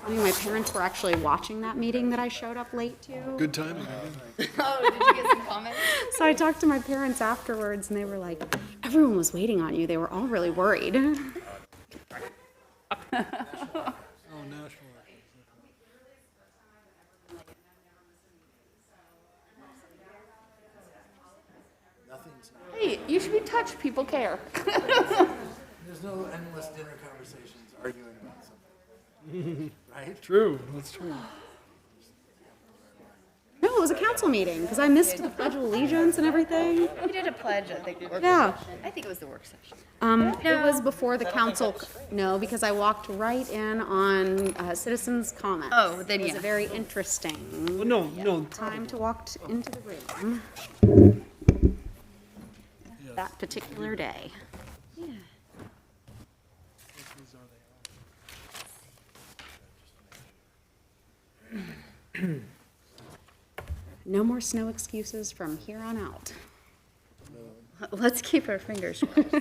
I mean, my parents were actually watching that meeting that I showed up late to. Good timing. Oh, did you get some comments? So I talked to my parents afterwards, and they were like, everyone was waiting on you. They were all really worried. Oh, national. Hey, you should be touched. People care. There's no endless dinner conversations arguing about something, right? True, that's true. No, it was a council meeting, because I missed the Pledge of Allegiance and everything. We did a pledge at the work Yeah. session. I think it was the work session. It was before the council, no, because I walked right in on citizens' comments. Oh, then It was yeah. a very interesting Well, no, time to walk into the room that particular day. No more snow excuses from here on out. Let's keep our fingers crossed.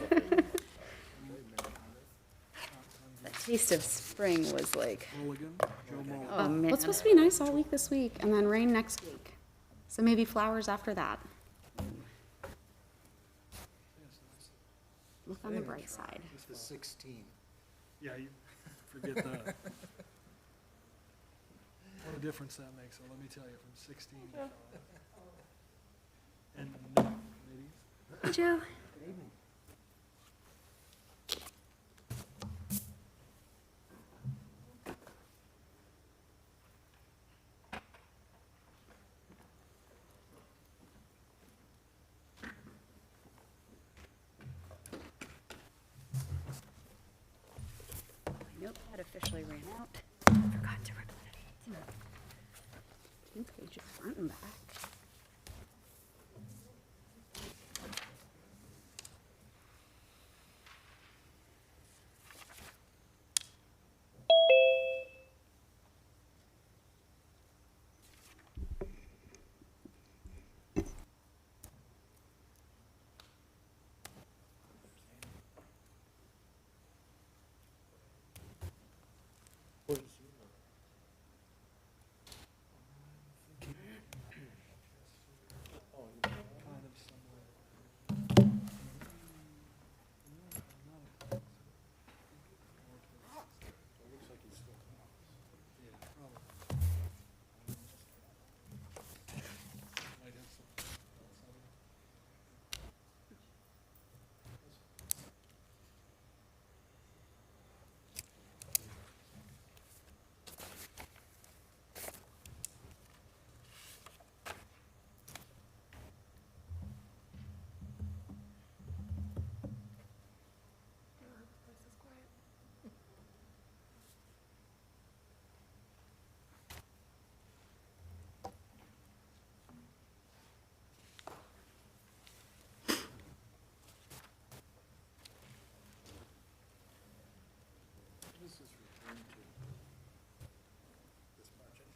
That taste of spring was like, Mulligan, Joe Mulligan. oh man. Well, it's supposed to be nice all week this week, and then rain next week. So maybe flowers after that. Look on the bright side. It's the 16. Yeah, you forget that. What a difference that makes, so let me tell you, from 16 to 5. And no, ladies. Joe. My notepad officially ran out. Forgot to replace it. 2 pages front and back. Kind of somewhere. Yeah, probably. Might have some outside. This is returned to this budget.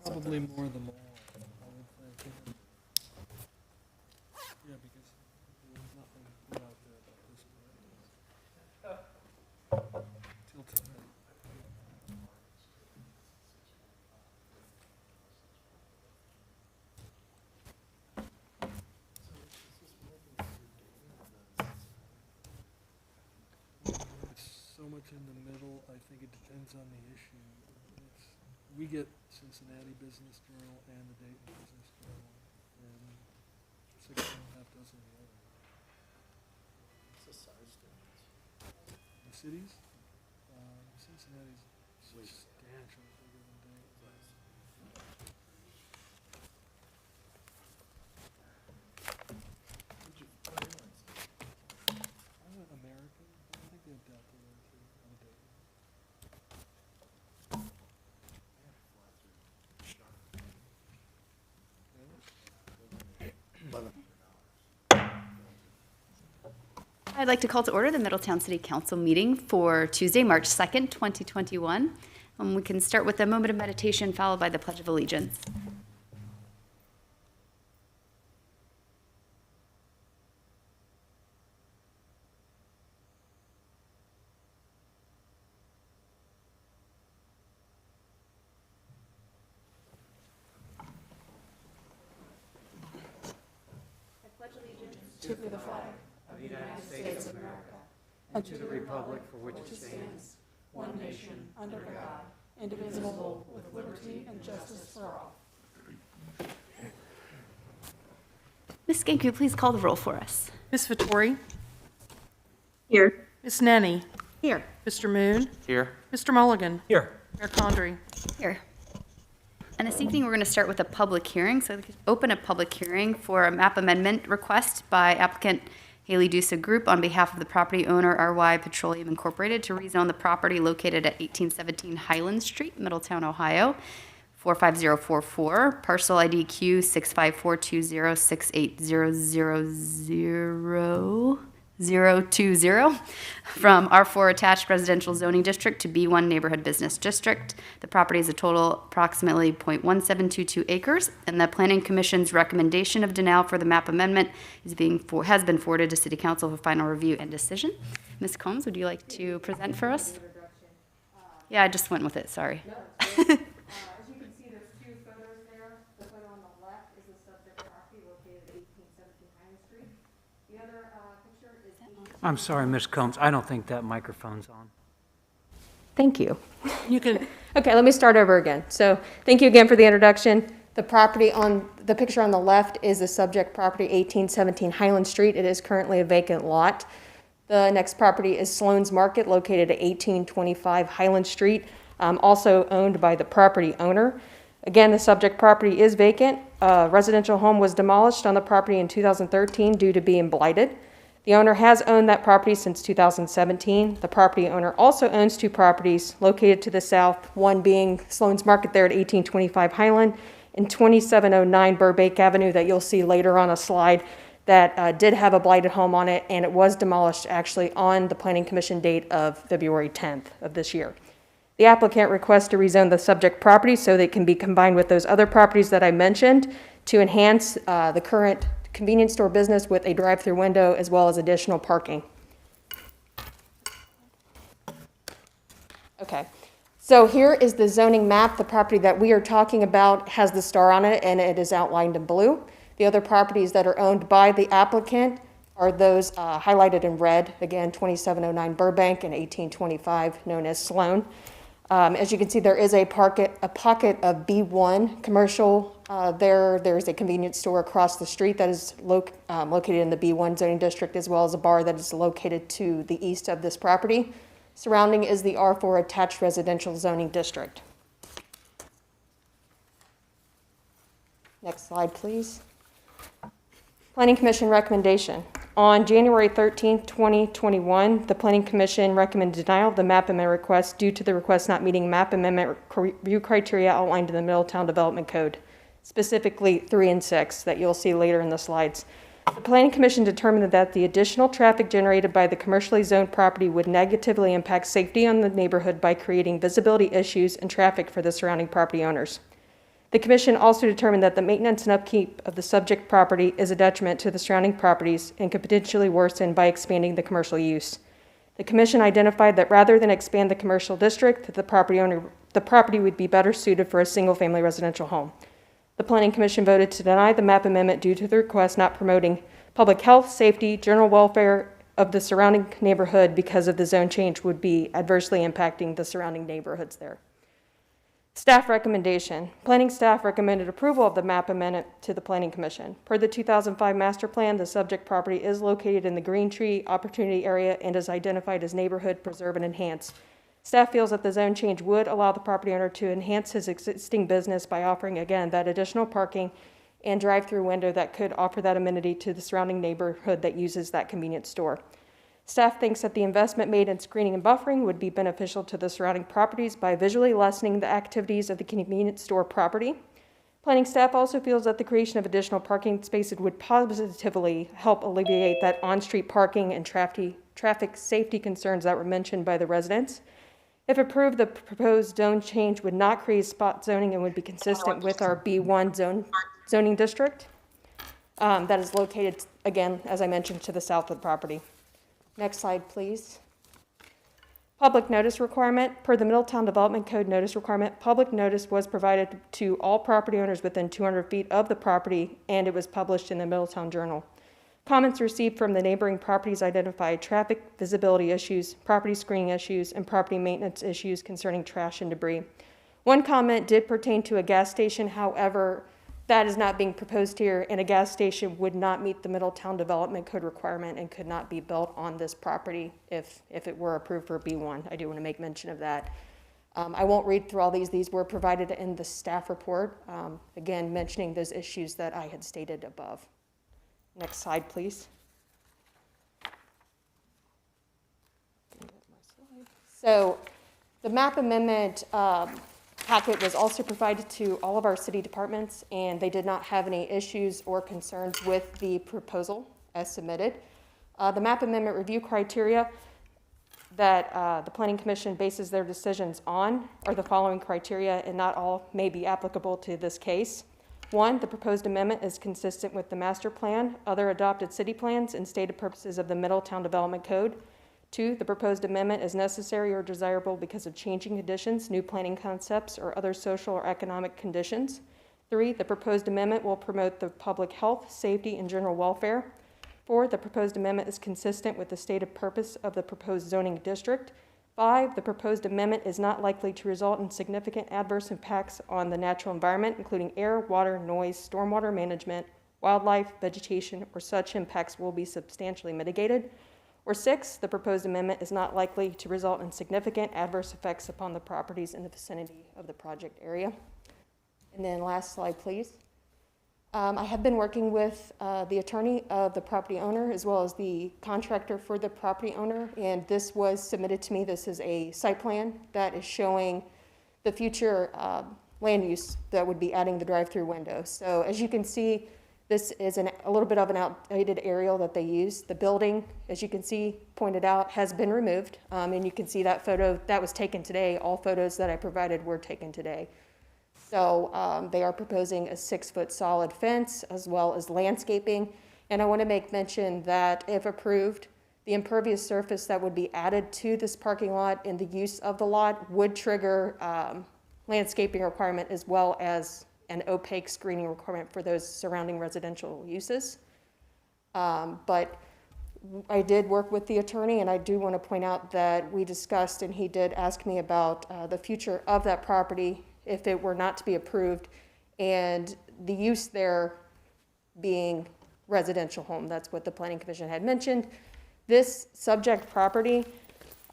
Probably more than all, I would think. Yeah, because there was nothing put out there about this project. Till tonight. It's so much in the middle, I think it depends on the issue. We get Cincinnati Business Journal and the Dayton Business Journal, and 6 and a half dozen of the other. It's a size difference. The cities, Cincinnati's substantially bigger than Dayton. What airlines? I went American, but I think they have Delta there too, on Dayton. I'd like to call to order the Middletown City Council meeting for Tuesday, March 2nd, 2021. We can start with a moment of meditation followed by the Pledge of Allegiance. Ms. Skank, could you please call the roll for us? Ms. Vettori? Here. Ms. Nenny? Here. Mr. Moon? Here. Mr. Mulligan? Here. Mayor Condrey? Here. And this evening, we're going to start with a public hearing. So we can open a public hearing for a map amendment request by applicant Haley Dusa Group on behalf of the property owner RY Petroleum Incorporated to rezone the property located at 1817 Highland Street, Middletown, Ohio, 45044, parcel ID Q 6542068000020 from R4 attached residential zoning district to B1 neighborhood business district. The property is a total approximately 0.1722 acres, and the Planning Commission's recommendation of denial for the map amendment has been forwarded to City Council for final review and decision. Ms. Combs, would you like to present for us? Yeah, I just went with it, sorry. As you can see, there's two photos there. The photo on the left is the subject property located at 1817 Highland Street. The other picture is I'm sorry, Ms. Combs, I don't think that microphone's on. Thank you. You can, Okay, let me start over again. So thank you again for the introduction. The property on, the picture on the left is the subject property, 1817 Highland Street. It is currently a vacant lot. The next property is Sloan's Market, located at 1825 Highland Street, also owned by the property owner. Again, the subject property is vacant. A residential home was demolished on the property in 2013 due to being blighted. The owner has owned that property since 2017. The property owner also owns two properties located to the south, one being Sloan's Market there at 1825 Highland and 2709 Burbank Avenue that you'll see later on a slide that did have a blighted home on it, and it was demolished actually on the Planning Commission date of February 10th of this year. The applicant requests to rezone the subject property so that it can be combined with those other properties that I mentioned to enhance the current convenience store business with a drive-through window as well as additional parking. Okay, so here is the zoning map. The property that we are talking about has the star on it and it is outlined in blue. The other properties that are owned by the applicant are those highlighted in red, again, 2709 Burbank and 1825, known as Sloan. As you can see, there is a pocket of B1 commercial. There's a convenience store across the street that is located in the B1 zoning district, as well as a bar that is located to the east of this property. Surrounding is the R4 attached residential zoning district. Next slide, please. Planning Commission recommendation. On January 13, 2021, the Planning Commission recommended denial of the map amendment request due to the request not meeting map amendment review criteria outlined in the Middletown Development Code, specifically 3 and 6 that you'll see later in the slides. The Planning Commission determined that the additional traffic generated by the commercially zoned property would negatively impact safety on the neighborhood by creating visibility issues and traffic for the surrounding property owners. The Commission also determined that the maintenance and upkeep of the subject property is a detriment to the surrounding properties and could potentially worsen by expanding the commercial use. The Commission identified that rather than expand the commercial district, that the property would be better suited for a single-family residential home. The Planning Commission voted to deny the map amendment due to the request not promoting public health, safety, general welfare of the surrounding neighborhood because of the zone change would be adversely impacting the surrounding neighborhoods there. Staff recommendation. Planning staff recommended approval of the map amendment to the Planning Commission. Per the 2005 master plan, the subject property is located in the Green Tree Opportunity Area and is identified as neighborhood preserve and enhance. Staff feels that the zone change would allow the property owner to enhance his existing business by offering, again, that additional parking and drive-through window that could offer that amenity to the surrounding neighborhood that uses that convenience store. Staff thinks that the investment made in screening and buffering would be beneficial to the surrounding properties by visually lessening the activities of the convenience store property. Planning staff also feels that the creation of additional parking spaces would positively help alleviate that on-street parking and traffic safety concerns that were mentioned by the residents. If approved, the proposed zone change would not create spot zoning and would be consistent with our B1 zoning district that is located, again, as I mentioned, to the south of the property. Next slide, please. Public notice requirement. Per the Middletown Development Code notice requirement, public notice was provided to all property owners within 200 feet of the property, and it was published in the Middletown Journal. Comments received from the neighboring properties identified traffic visibility issues, property screening issues, and property maintenance issues concerning trash and debris. One comment did pertain to a gas station, however, that is not being proposed here, and a gas station would not meet the Middletown Development Code requirement and could not be built on this property if it were approved for B1. I do want to make mention of that. I won't read through all these. These were provided in the staff report, again, mentioning those issues that I had stated above. Next slide, please. So the map amendment packet was also provided to all of our city departments, and they did not have any issues or concerns with the proposal as submitted. The map amendment review criteria that the Planning Commission bases their decisions on are the following criteria, and not all may be applicable to this case. 1, the proposed amendment is consistent with the master plan, other adopted city plans, and stated purposes of the Middletown Development Code. 2, the proposed amendment is necessary or desirable because of changing conditions, new planning concepts, or other social or economic conditions. 3, the proposed amendment will promote the public health, safety, and general welfare. 4, the proposed amendment is consistent with the stated purpose of the proposed zoning district. 5, the proposed amendment is not likely to result in significant adverse impacts on the natural environment, including air, water, noise, stormwater management, wildlife, vegetation, or such impacts will be substantially mitigated. Or 6, the proposed amendment is not likely to result in significant adverse effects upon the properties in the vicinity of the project area. And then last slide, please. I have been working with the attorney of the property owner as well as the contractor for the property owner, and this was submitted to me. This is a site plan that is showing the future land use that would be adding the drive-through window. So as you can see, this is a little bit of an outdated aerial that they use. The building, as you can see, pointed out, has been removed, and you can see that photo that was taken today. All photos that I provided were taken today. So they are proposing a 6-foot solid fence as well as landscaping. And I want to make mention that if approved, the impervious surface that would be added to this parking lot and the use of the lot would trigger landscaping requirement as well as an opaque screening requirement for those surrounding residential uses. But I did work with the attorney, and I do want to point out that we discussed, and he did ask me about the future of that property if it were not to be approved, and the use there being residential home. That's what the Planning Commission had mentioned. This subject property,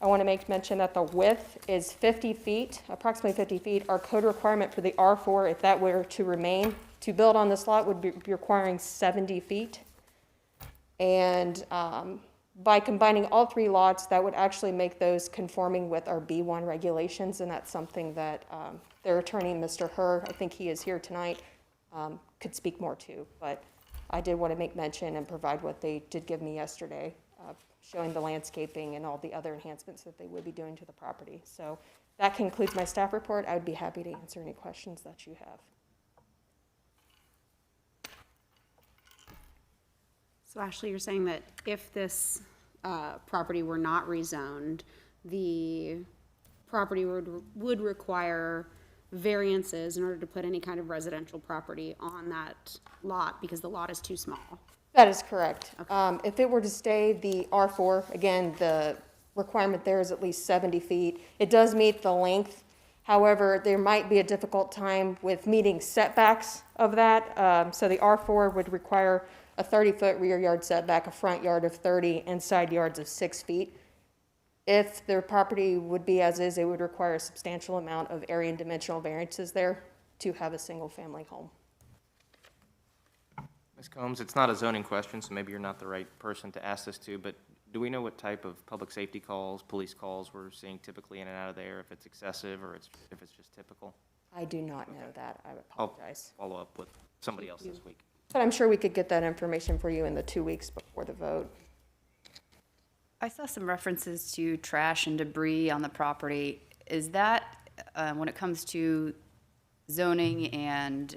I want to make mention that the width is 50 feet, approximately 50 feet. Our code requirement for the R4, if that were to remain, to build on this lot would be requiring 70 feet. And by combining all 3 lots, that would actually make those conforming with our B1 regulations, and that's something that their attorney, Mr. Herr, I think he is here tonight, could speak more to. But I did want to make mention and provide what they did give me yesterday, showing the landscaping and all the other enhancements that they would be doing to the property. So that concludes my staff report. I would be happy to answer any questions that you have. So Ashley, you're saying that if this property were not rezoned, the property would require variances in order to put any kind of residential property on that lot because the lot is too small? That is correct. Okay. If it were to stay the R4, again, the requirement there is at least 70 feet. It does meet the length. However, there might be a difficult time with meeting setbacks of that. So the R4 would require a 30-foot rear yard setback, a front yard of 30, and side yards of 6 feet. If their property would be as is, it would require a substantial amount of area and dimensional variances there to have a single-family home. Ms. Combs, it's not a zoning question, so maybe you're not the right person to ask this to, but do we know what type of public safety calls, police calls we're seeing typically in and out of there, if it's excessive or if it's just typical? I do not know that. I apologize. I'll follow up with somebody else this week. But I'm sure we could get that information for you in the 2 weeks before the vote. I saw some references to trash and debris on the property. Is that, when it comes to zoning and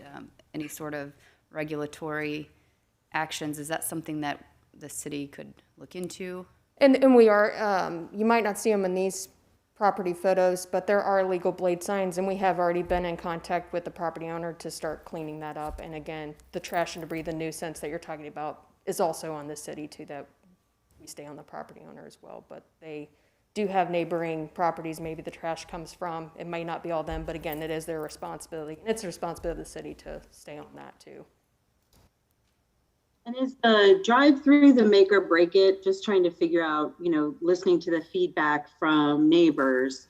any sort of regulatory actions, is that something that the city could look into? And we are, you might not see them in these property photos, but there are illegal blade signs, and we have already been in contact with the property owner to start cleaning that up. And again, the trash and debris, the nuisance that you're talking about, is also on the city too, that we stay on the property owner as well. But they do have neighboring properties, maybe the trash comes from. It might not be all them, but again, it is their responsibility. And it's the responsibility of the city to stay on that too. And is the drive-through the make or break it? Just trying to figure out, listening to the feedback from neighbors.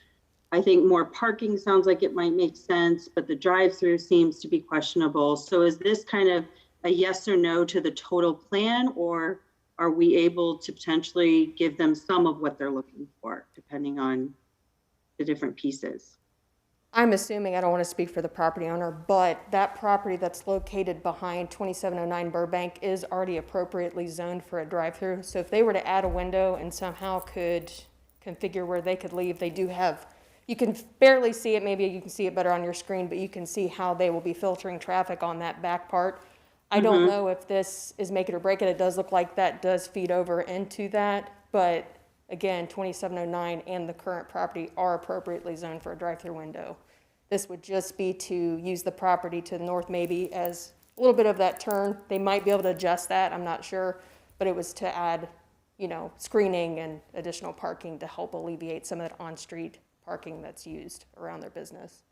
I think more parking sounds like it might make sense, but the drive-through seems to be questionable. So is this kind of a yes or no to the total plan, or are we able to potentially give them some of what they're looking for, depending on the different pieces? I'm assuming, I don't want to speak for the property owner, but that property that's located behind 2709 Burbank is already appropriately zoned for a drive-through. So if they were to add a window and somehow could configure where they could leave, they do have, you can barely see it, maybe you can see it better on your screen, but you can see how they will be filtering traffic on that back part. I don't know if this is make it or break it. It does look like that does feed over into that, but again, 2709 and the current property are appropriately zoned for a drive-through window. This would just be to use the property to the north maybe as a little bit of that turn. They might be able to adjust that, I'm not sure, but it was to add, screening and additional parking to help alleviate some of that on-street parking that's used around their business.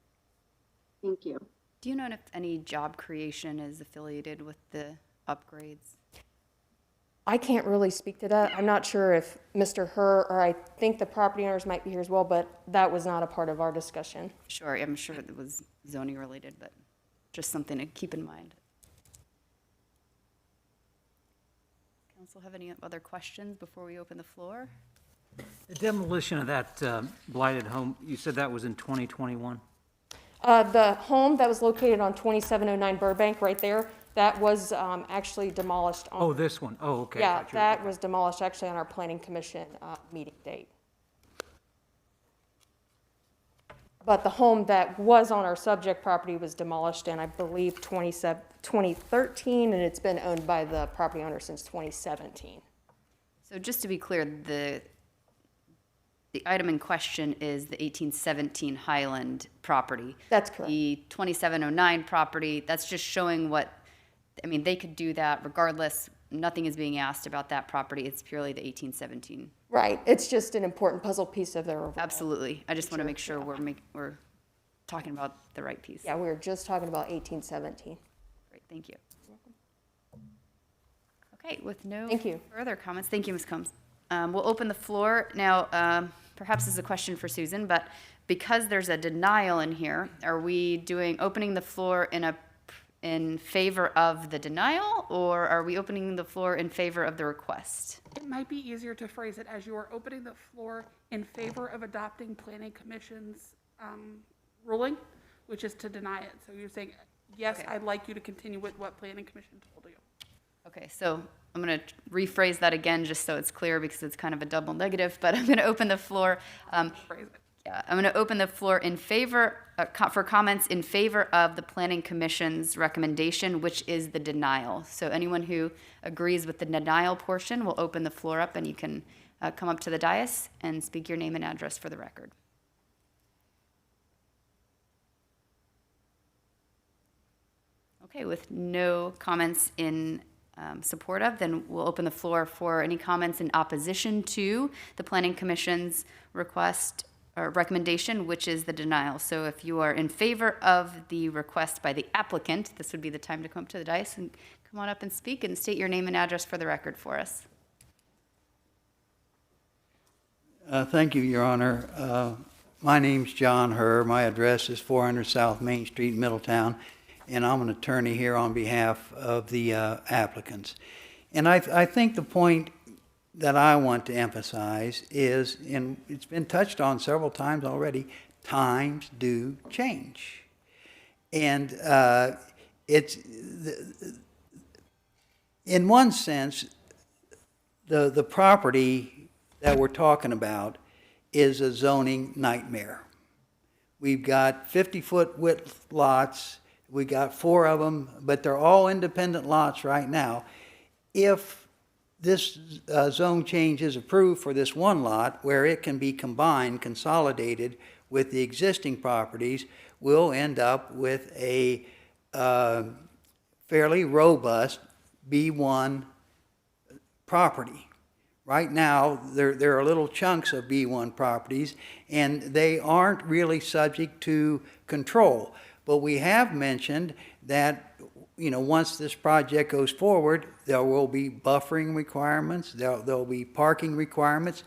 Thank you. Do you know if any job creation is affiliated with the upgrades? I can't really speak to that. I'm not sure if Mr. Herr, or I think the property owners might be here as well, but that was not a part of our discussion. Sure, I'm sure it was zoning related, but just something to keep in mind. Council have any other questions before we open the floor? The demolition of that blighted home, you said that was in 2021? The home that was located on 2709 Burbank, right there, that was actually demolished on. Oh, this one. Oh, okay. Yeah, Gotcha. that was demolished actually on our planning commission meeting date. But the home that was on our subject property was demolished in, I believe, 2013, and it's been owned by the property owner since 2017. So just to be clear, the item in question is the 1817 Highland property. That's correct. The 2709 property, that's just showing they could do that regardless. Nothing is being asked about that property. It's purely the 1817. Right. It's just an important puzzle piece of their overall. Absolutely. I just want to make sure we're talking about the right piece. Yeah, we were just talking about 1817. Great, thank you. Okay, with no Thank you. further comments, thank you, Ms. Combs. We'll open the floor. Now, perhaps this is a question for Susan, but because there's a denial in here, are we opening the floor in favor of the denial, or are we opening the floor in favor of the request? It might be easier to phrase it as you are opening the floor in favor of adopting Planning Commission's ruling, which is to deny it. So you're saying, yes, Okay. I'd like you to continue with what Planning Commission told you. Okay, so I'm going to rephrase that again just so it's clear because it's kind of a double negative, but I'm going to open the floor. Phrase it. Yeah, I'm going to open the floor in favor, for comments in favor of the Planning Commission's recommendation, which is the denial. So anyone who agrees with the denial portion will open the floor up, and you can come up to the dais and speak your name and address for the record. Okay, with no comments in support of, then we'll open the floor for any comments in opposition to the Planning Commission's request or recommendation, which is the denial. So if you are in favor of the request by the applicant, this would be the time to come up to the dais and come on up and speak and state your name and address for the record for us. Thank you, Your Honor. My name's John Herr. My address is 400 South Main Street, Middletown, and I'm an attorney here on behalf of the applicants. And I think the point that I want to emphasize is, and it's been touched on several times already, times do change. And it's, in one sense, the property that we're talking about is a zoning nightmare. We've got 50-foot width lots. We got 4 of them, but they're all independent lots right now. If this zone change is approved for this one lot, where it can be combined, consolidated with the existing properties, we'll end up with a fairly robust B1 property. Right now, there are little chunks of B1 properties, and they aren't really subject to control. But we have mentioned that, once this project goes forward, there will be buffering requirements, there'll be parking requirements,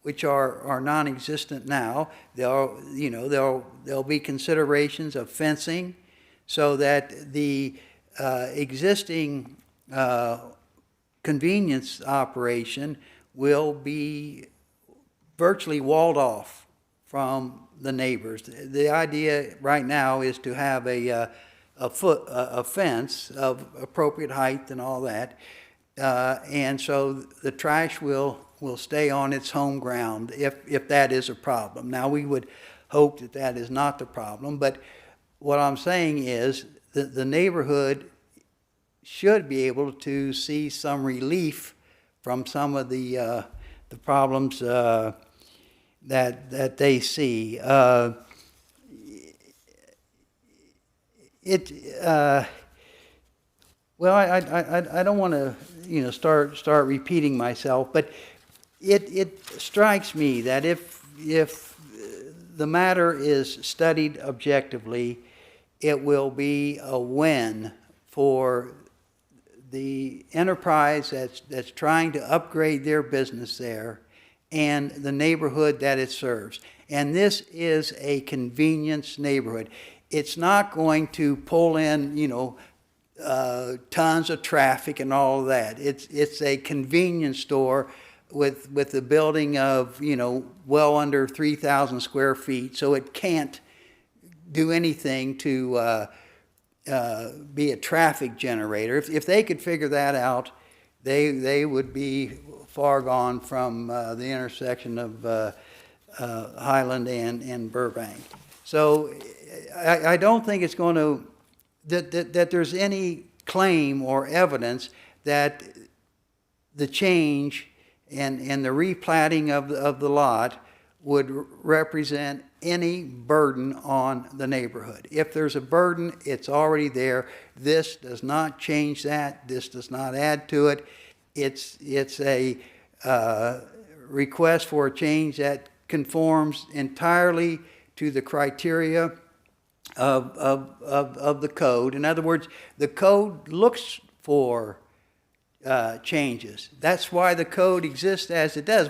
which are non-existent now. There'll be considerations of fencing, so that the existing convenience operation will be virtually walled off from the neighbors. The idea right now is to have a fence of appropriate height and all that, and so the trash will stay on its home ground if that is a problem. Now, we would hope that that is not the problem, but what I'm saying is that the neighborhood should be able to see some relief from some of the problems that they see. Well, I don't want to start repeating myself, but it strikes me that if the matter is studied objectively, it will be a win for the enterprise that's trying to upgrade their business there and the neighborhood that it serves. And this is a convenience neighborhood. It's not going to pull in, tons of traffic and all of that. It's a convenience store with a building of, well under 3,000 square feet, so it can't do anything to be a traffic generator. If they could figure that out, they would be far gone from the intersection of Highland and Burbank. So I don't think it's going to, that there's any claim or evidence that the change and the replatting of the lot would represent any burden on the neighborhood. If there's a burden, it's already there. This does not change that. This does not add to it. It's a request for a change that conforms entirely to the criteria of the code. In other words, the code looks for changes. That's why the code exists as it does.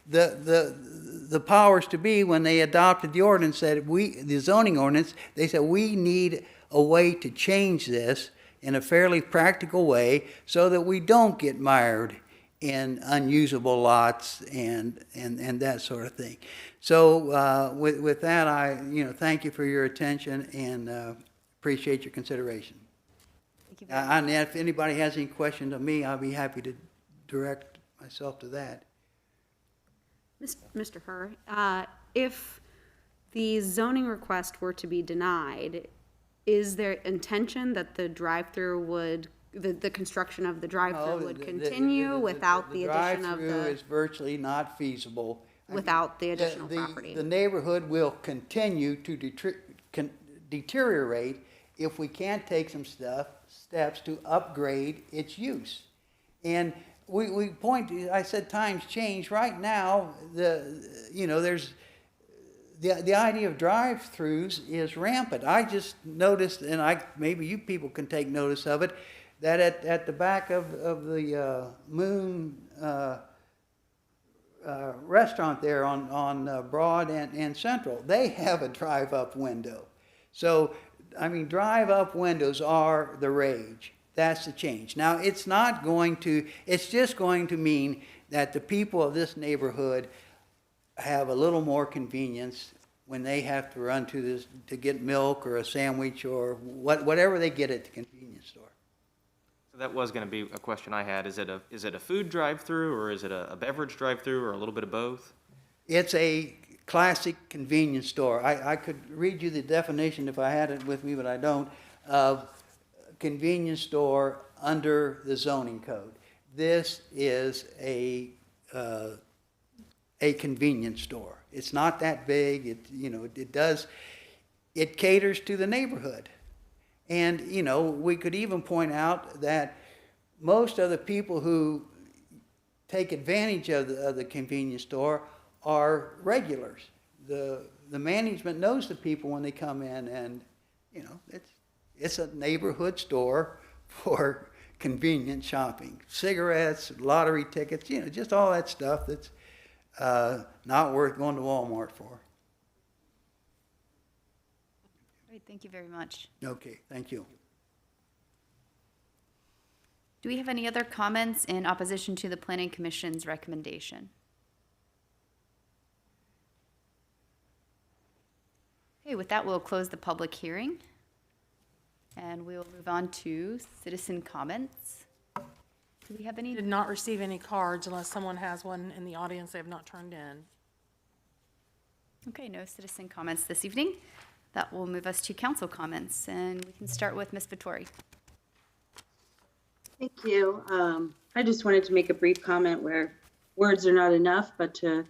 The powers to be, when they adopted the ordinance, the zoning ordinance, they said we need a way to change this in a fairly practical way so that we don't get mired in unusable lots and that sort of thing. So with that, I thank you for your attention and appreciate your consideration. Thank you very much. And if anybody has any questions of me, I'll be happy to direct myself to that. Mr. Herr, if the zoning request were to be denied, is there intention that the drive-through would, the construction of the drive-through would continue without the addition of the? drive-through is virtually not feasible. Without the additional property? The neighborhood will continue to deteriorate if we can't take some steps to upgrade its use. And we point to, I said times change. Right now, there's the idea of drive-throughs is rampant. I just noticed, and maybe you people can take notice of it, that at the back of the Moon restaurant there on Broad and Central, they have a drive-up window. So, drive-up windows are the rage. That's the change. Now, it's just going to mean that the people of this neighborhood have a little more convenience when they have to run to get milk or a sandwich or whatever they get at the convenience store. So that was going to be a question I had. Is it a food drive-through, or is it a beverage drive-through, or a little bit of both? It's a classic convenience store. I could read you the definition if I had it with me, but I don't, of convenience store under the zoning code. This is a convenience store. It's not that big. It caters to the neighborhood. And, we could even point out that most of the people who take advantage of the convenience store are regulars. The management knows the people when they come in, and, you know, it's a neighborhood store for convenient shopping. Cigarettes, lottery tickets, you know, just all that stuff that's not worth going to Walmart for. Great, thank you very much. Okay, thank you. Do we have any other comments in opposition to the Planning Commission's recommendation? Okay, with that, we'll close the public hearing. And we will move on to citizen comments. Do we have any? Did not receive any cards unless someone has one in the audience they have not turned in. Okay, no citizen comments this evening. That will move us to council comments, and we can start with Ms. Vittori. Thank you. I just wanted to make a brief comment where words are not enough, but to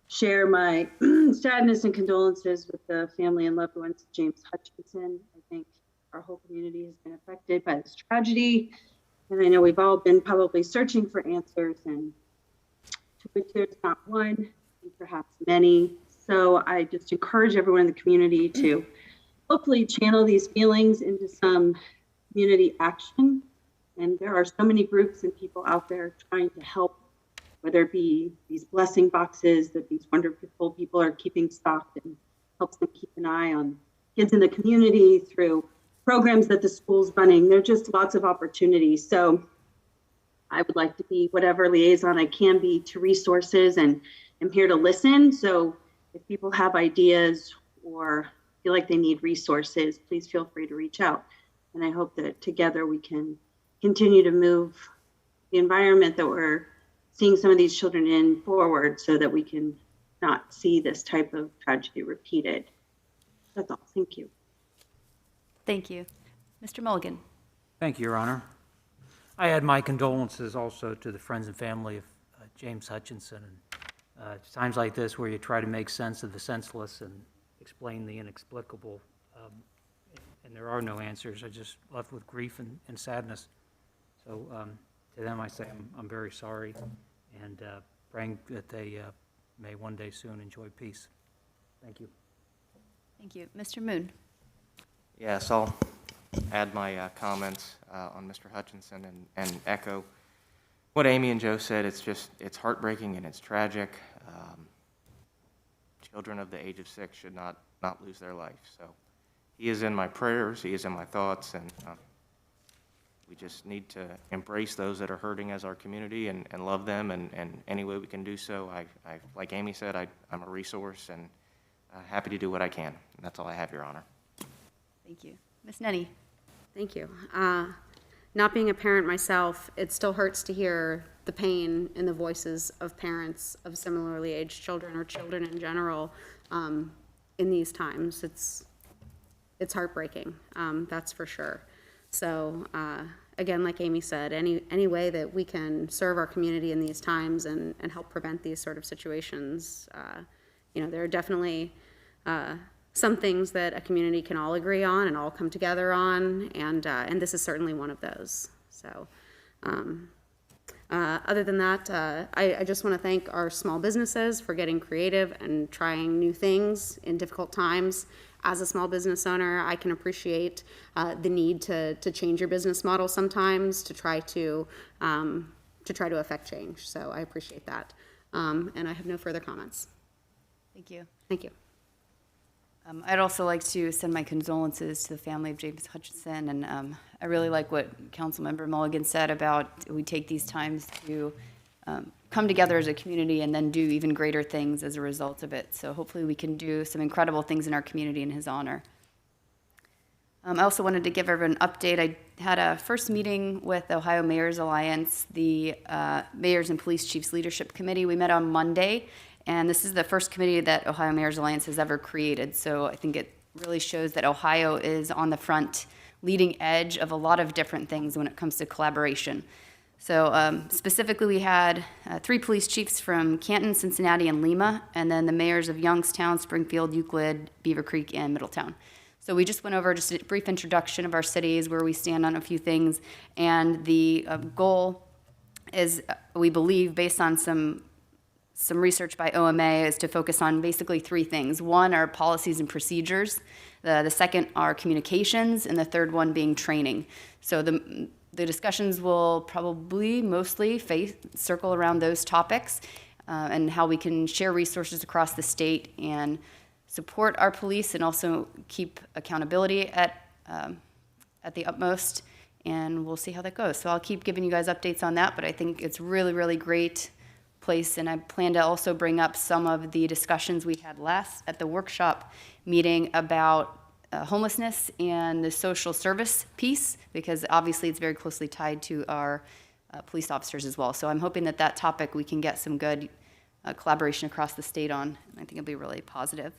share my sadness and condolences with the family and loved ones of James Hutchinson. I think our whole community has been affected by this tragedy, and I know we've all been probably searching for answers, and to which there's not one, and perhaps many. So I just encourage everyone in the community to hopefully channel these feelings into some community action. And there are so many groups and people out there trying to help, whether it be these blessing boxes that these wonderful people are keeping stocked, and helps them keep an eye on kids in the community through programs that the school's running. There are just lots of opportunities. So I would like to be whatever liaison I can be to resources, and I'm here to listen. So if people have ideas or feel like they need resources, please feel free to reach out. And I hope that together we can continue to move the environment that we're seeing some of these children in forward, so that we can not see this type of tragedy repeated. That's all. Thank you. Thank you. Mr. Mulligan. Thank you, Your Honor. I add my condolences also to the friends and family of James Hutchinson. And times like this where you try to make sense of the senseless and explain the inexplicable, and there are no answers, are just left with grief and sadness. So to them I say I'm very sorry, and praying that they may one day soon enjoy peace. Thank you. Thank you. Mr. Moon. Yes, I'll add my comments on Mr. Hutchinson and echo what Amy and Joe said. It's heartbreaking and it's tragic. Children of the age of 6 should not lose their life. So he is in my prayers, he is in my thoughts, and we just need to embrace those that are hurting as our community and love them, and any way we can do so. I like Amy said, I'm a resource, and happy to do what I can. And that's all I have, Your Honor. Thank you. Ms. Nenny. Thank you. Not being a parent myself, it still hurts to hear the pain in the voices of parents of similarly aged children, or children in general, in these times. It's heartbreaking, that's for sure. So again, like Amy said, any way that we can serve our community in these times and help prevent these sort of situations, there are definitely some things that a community can all agree on and all come together on, and this is certainly one of those. So other than that, I just want to thank our small businesses for getting creative and trying new things in difficult times. As a small business owner, I can appreciate the need to change your business model sometimes to try to affect change. So I appreciate that, and I have no further comments. Thank you. Thank you. I'd also like to send my condolences to the family of James Hutchinson, and I really like what Councilmember Mulligan said about we take these times to come together as a community and then do even greater things as a result of it. So hopefully we can do some incredible things in our community in his honor. I also wanted to give everyone an update. I had a first meeting with Ohio Mayor's Alliance, the Mayors and Police Chiefs Leadership Committee. We met on Monday, and this is the first committee that Ohio Mayor's Alliance has ever created. So I think it really shows that Ohio is on the front leading edge of a lot of different things when it comes to collaboration. So specifically, we had 3 police chiefs from Canton, Cincinnati, and Lima, and then the mayors of Youngstown, Springfield, Euclid, Beaver Creek, and Middletown. So we just went over just a brief introduction of our cities, where we stand on a few things, and the goal is, we believe, based on some research by OMA, is to focus on basically three things. One are policies and procedures. The second are communications, and the third one being training. So the discussions will probably mostly circle around those topics and how we can share resources across the state and support our police and also keep accountability at the utmost. And we'll see how that goes. So I'll keep giving you guys updates on that, but I think it's really, really great place, and I plan to also bring up some of the discussions we had last at the workshop meeting about homelessness and the social service piece, because obviously it's very closely tied to our police officers as well. So I'm hoping that that topic we can get some good collaboration across the state on, and I think it'll be really positive.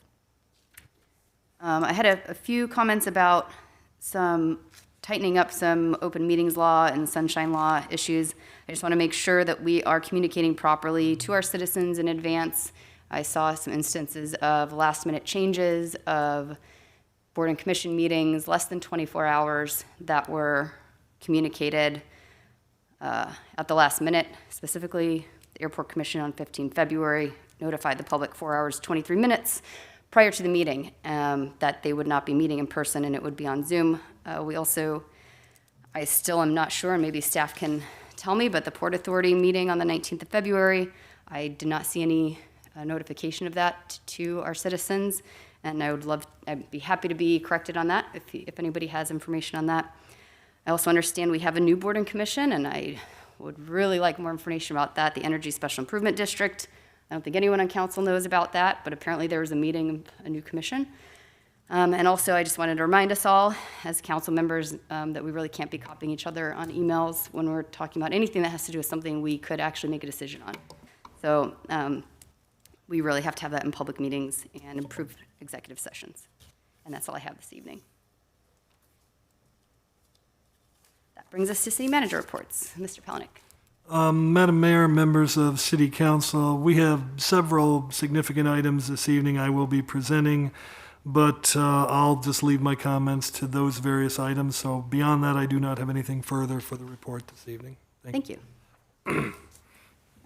I had a few comments about tightening up some open meetings law and sunshine law issues. I just want to make sure that we are communicating properly to our citizens in advance. I saw some instances of last-minute changes of board and commission meetings, less than 24 hours, that were communicated at the last minute. Specifically, the Airport Commission on 15 February notified the public 4 hours, 23 minutes prior to the meeting that they would not be meeting in person and it would be on Zoom. I still am not sure, and maybe staff can tell me, but the Port Authority meeting on the 19th of February, I did not see any notification of that to our citizens, and I'd be happy to be corrected on that if anybody has information on that. I also understand we have a new board and commission, and I would really like more information about that, the Energy Special Improvement District. I don't think anyone on council knows about that, but apparently there was a meeting, a new commission. And also, I just wanted to remind us all, as council members, that we really can't be copying each other on emails when we're talking about anything that has to do with something we could actually make a decision on. So we really have to have that in public meetings and improved executive sessions. And that's all I have this evening. That brings us to city manager reports. Mr. Palahniuk. Madam Mayor, members of City Council, we have several significant items this evening I will be presenting, but I'll just leave my comments to those various items. So beyond that, I do not have anything further for the report this evening. Thank you.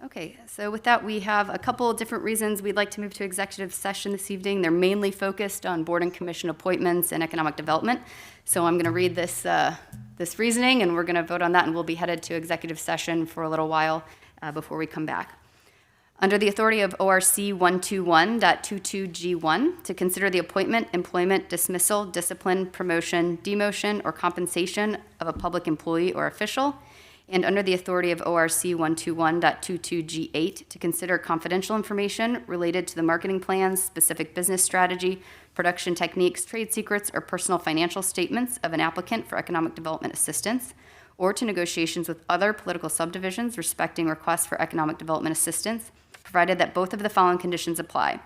Okay, so with that, we have a couple of different reasons we'd like to move to executive session this evening. They're mainly focused on board and commission appointments and economic development. So I'm going to read this reasoning, and we're going to vote on that, and we'll be headed to executive session for a little while before we come back. Under the authority of ORC 121.22G1, to consider the appointment, employment, dismissal, discipline, promotion, demotion, or compensation of a public employee or official, and under the authority of ORC 121.22G8, to consider confidential information related to the marketing plans, specific business strategy, production techniques, trade secrets, or personal financial statements of an applicant for economic development assistance, or to negotiations with other political subdivisions respecting requests for economic development assistance, provided that both of the following conditions apply.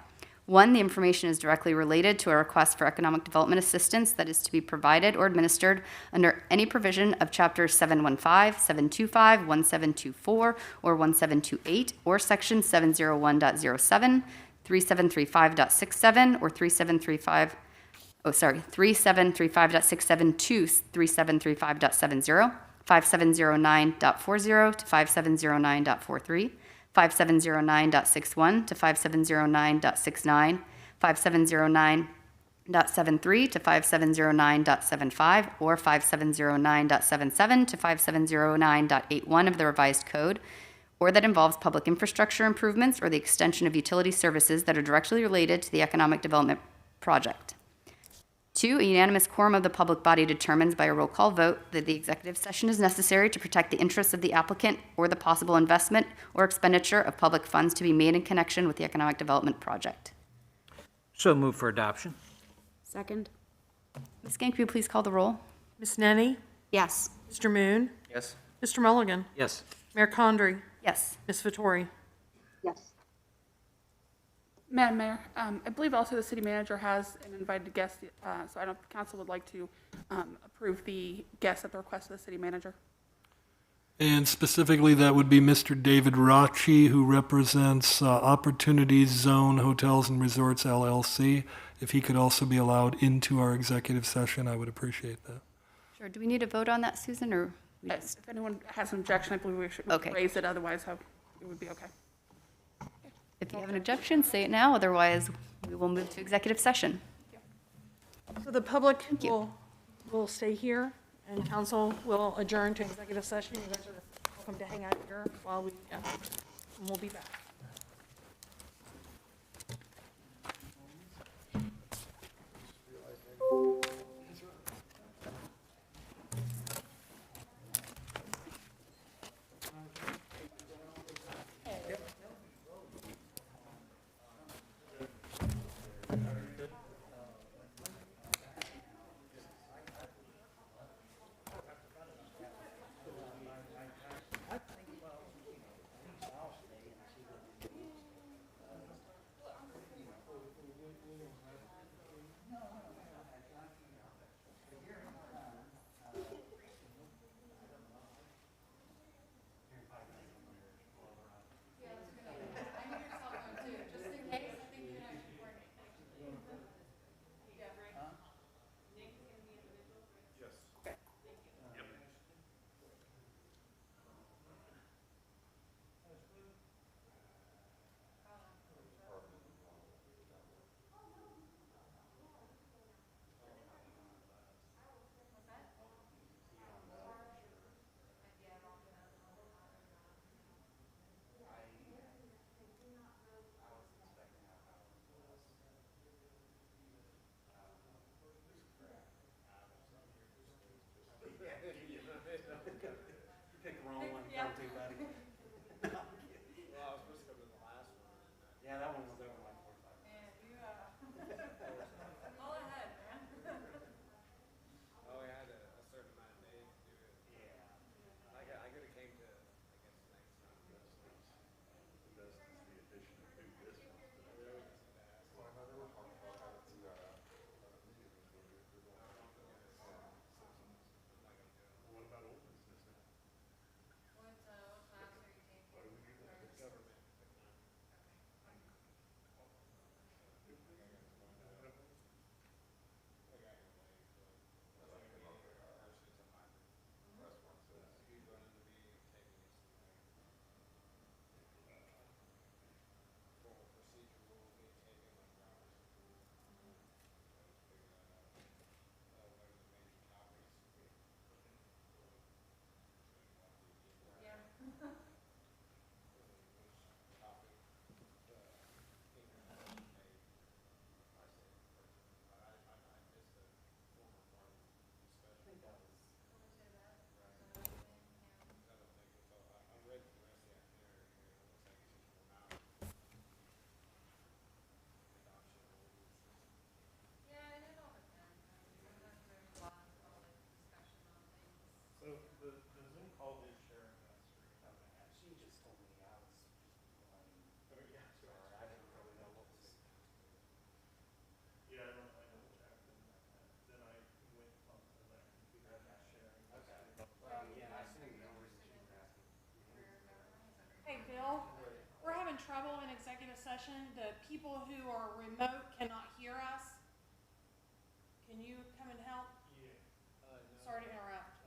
1, the information is directly related to a request for economic development assistance that is to be provided or administered under any provision of Chapter 715, 725, 1724, or 1728, or Section 701.07, 3735.67, or 3735.67 to 3735.70, 5709.40 to 5709.43, 5709.61 to 5709.69, 5709.73 to 5709.75, or 5709.77 to 5709.81 of the revised code, or that involves public infrastructure improvements or the extension of utility services that are directly related to the economic development project. 2, a unanimous quorum of the public body determines by a roll call vote that the executive session is necessary to protect the interests of the applicant or the possible investment or expenditure of public funds to be made in connection with the economic development project. So move for adoption. Second? Ms. Gank, will you please call the roll? Ms. Nenny? Yes. Mr. Moon? Yes. Mr. Mulligan? Yes. Mayor Condrey? Yes. Ms. Vettori? Yes. Madam Mayor, I believe also the city manager has an invited guest, so I don't know if the council would like to approve the guest at the request of the city manager. And specifically, that would be Mr. David Rachi, who represents Opportunities Zone Hotels and Resorts LLC. If he could also be allowed into our executive session, I would appreciate that. Sure. Do we need to vote on that, Susan, or Yes, if anyone has an objection, I believe we should Okay. raise it, otherwise it would be okay. If you have an objection, say it now, otherwise we will move to executive session. So the public you. will stay here, and council will adjourn to executive session. You guys are welcome to hang out here while we, and we'll be back. Hey, Bill, we're having trouble in executive session. The people who are remote cannot hear us. Can you come and help? Yeah. Sorry to interrupt.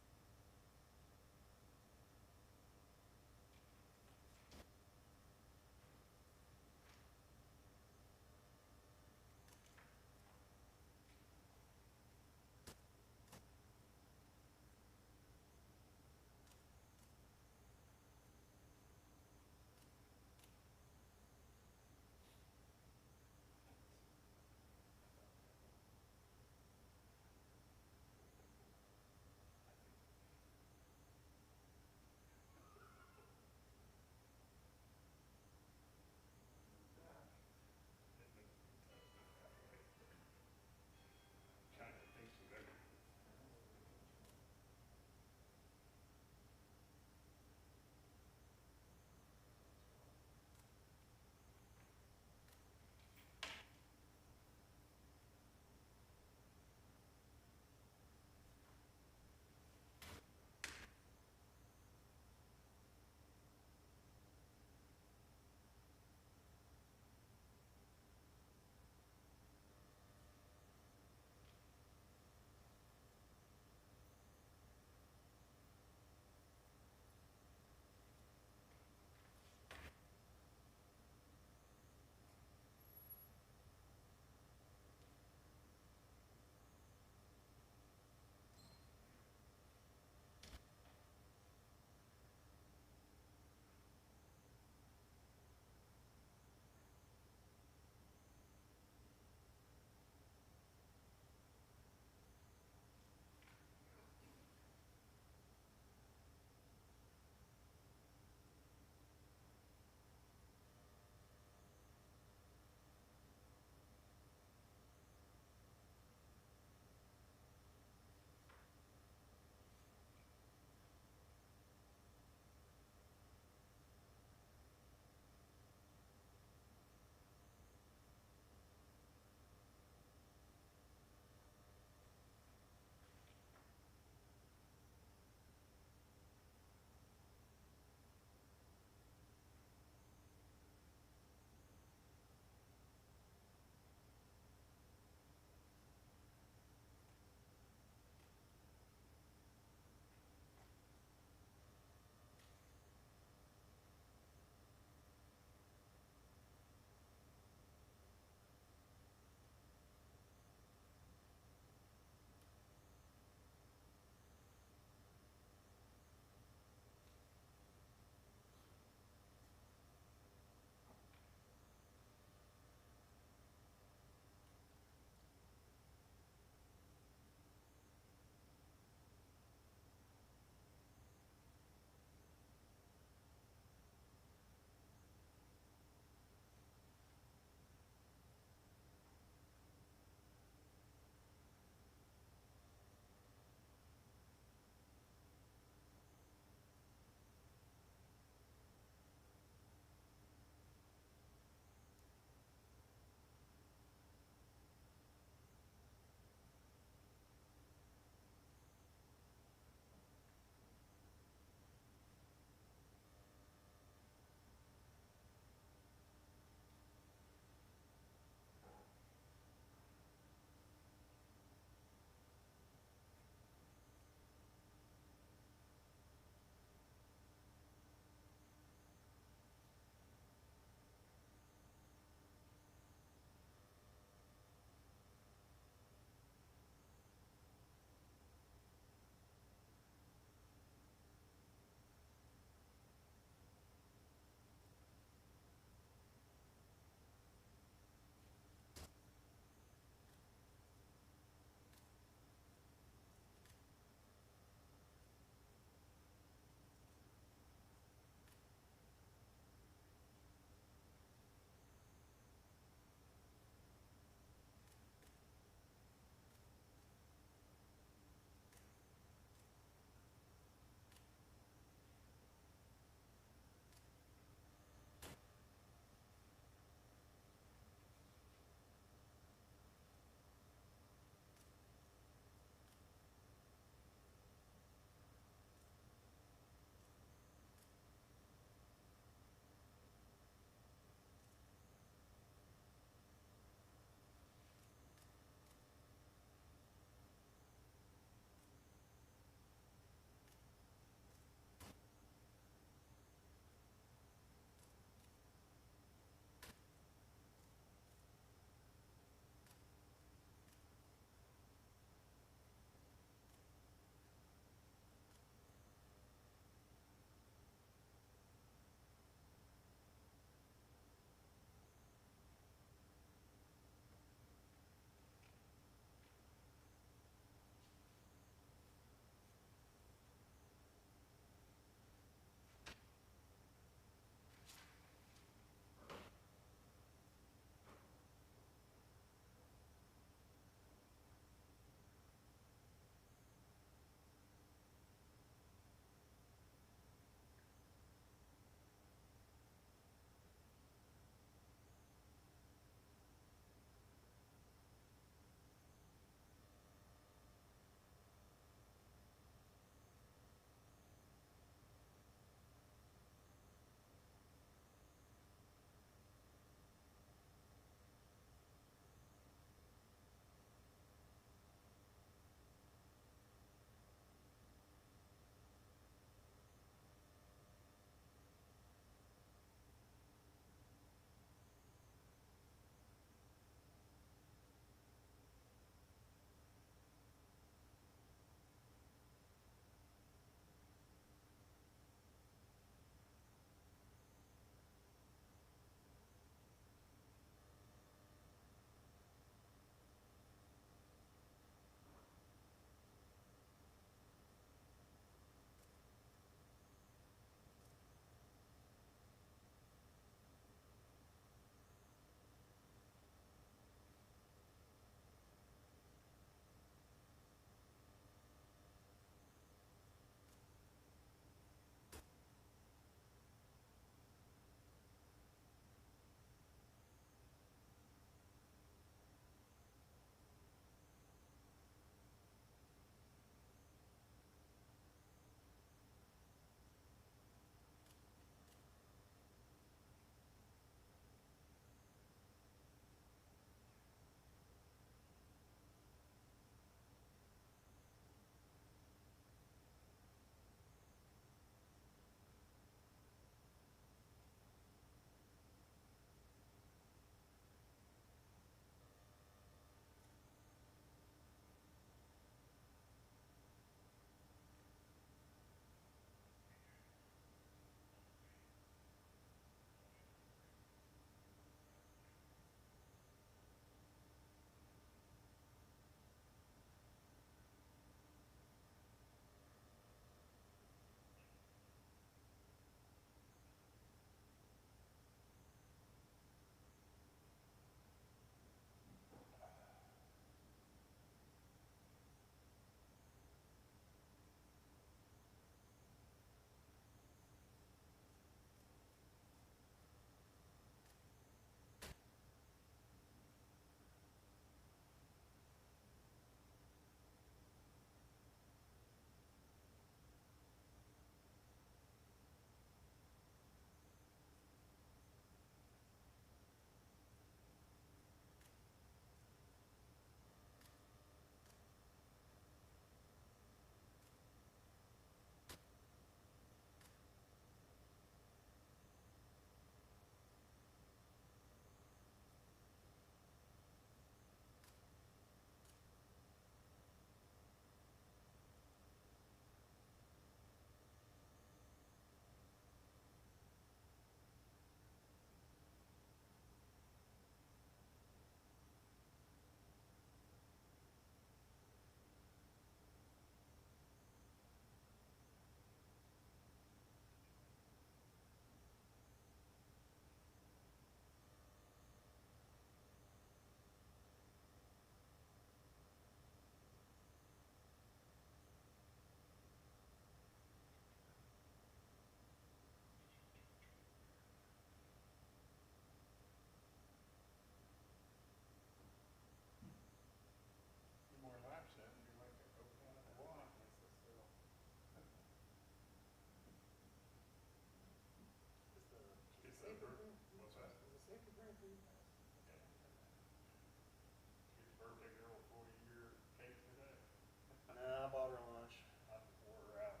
Nah, I bought her lunch. I wore her out.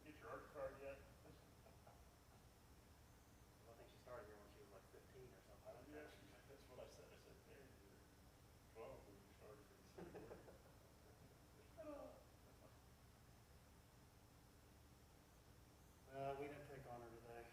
Get your art card yet? I think she started here when she was like 15 or something. Yeah, that's what I said. I said, "Hey, you're 12 when you started for the city work." We didn't pick on her today.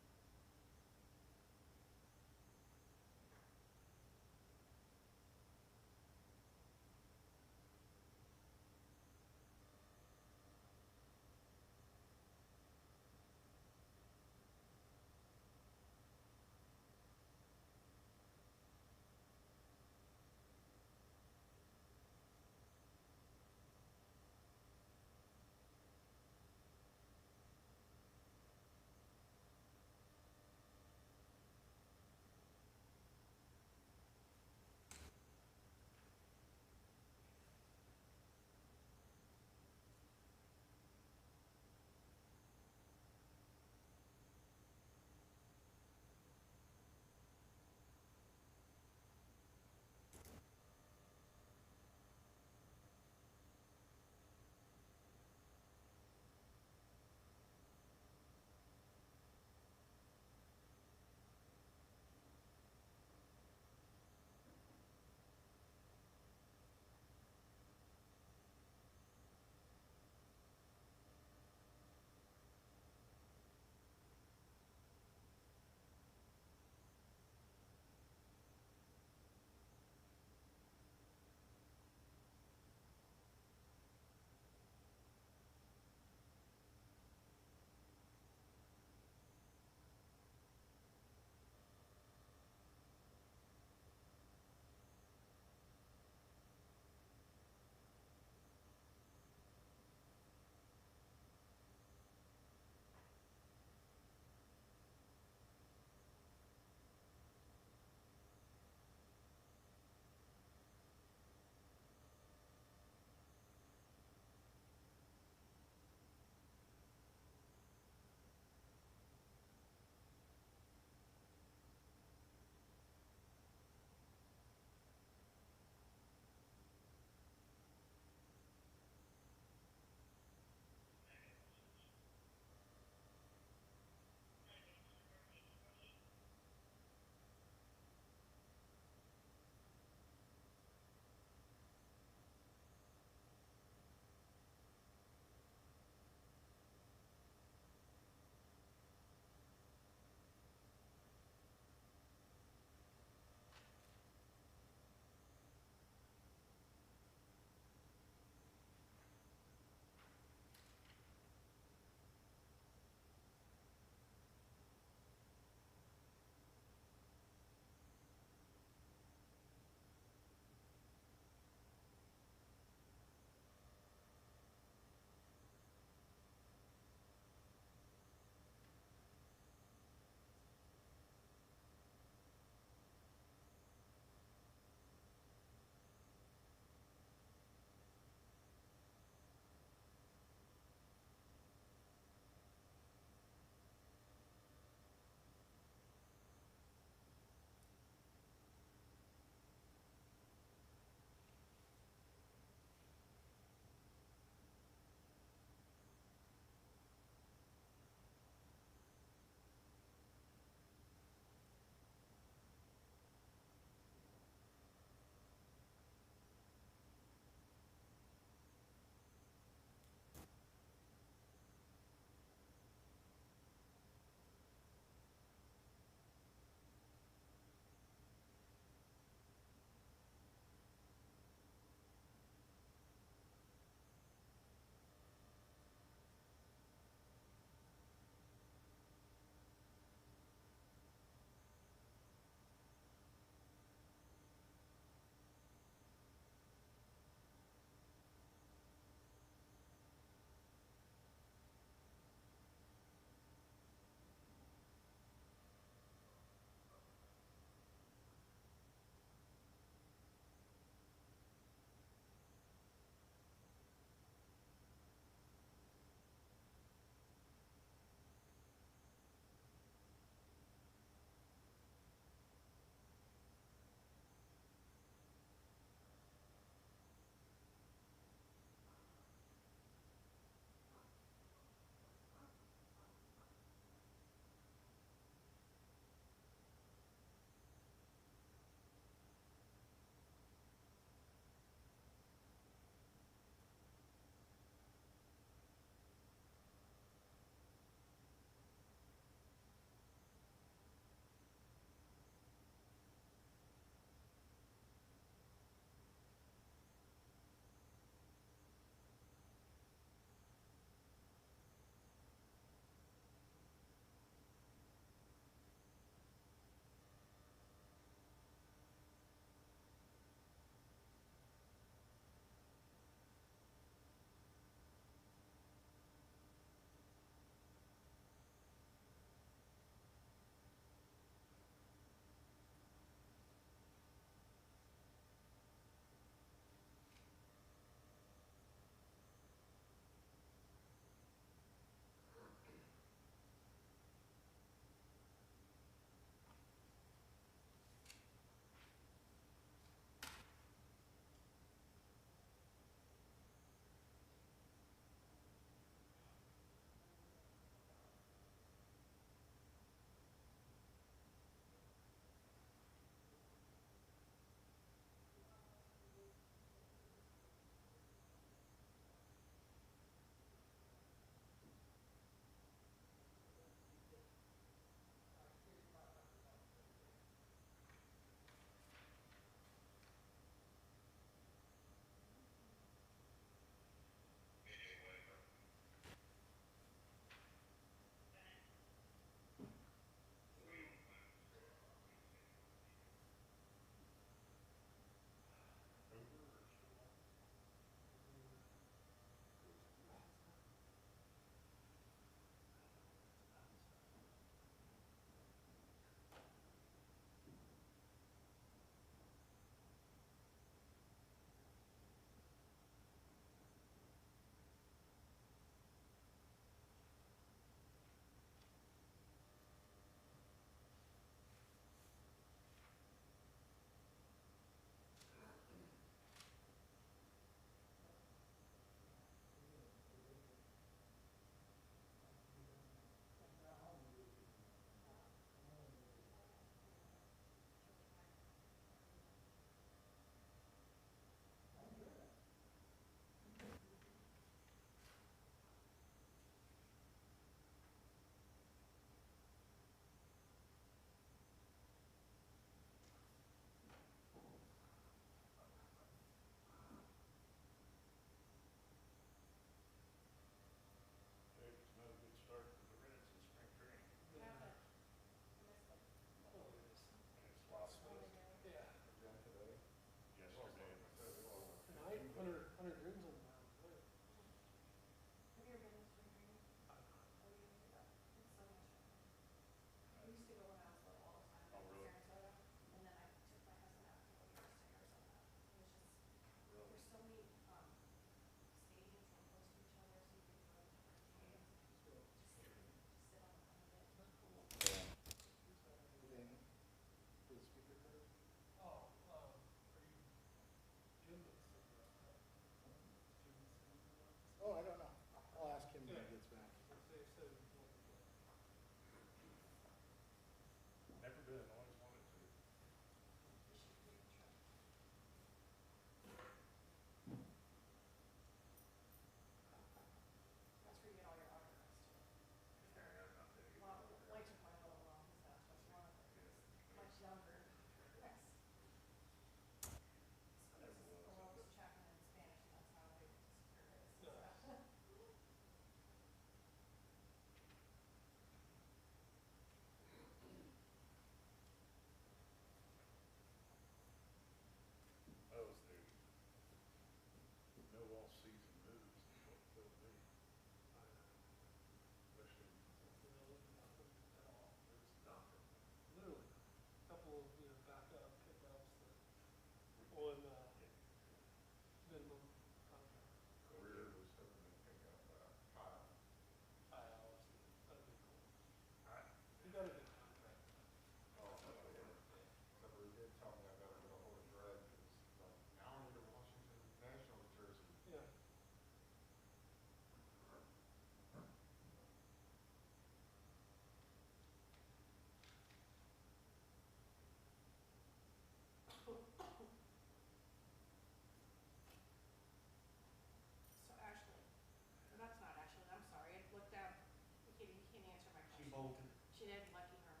did, lucky her.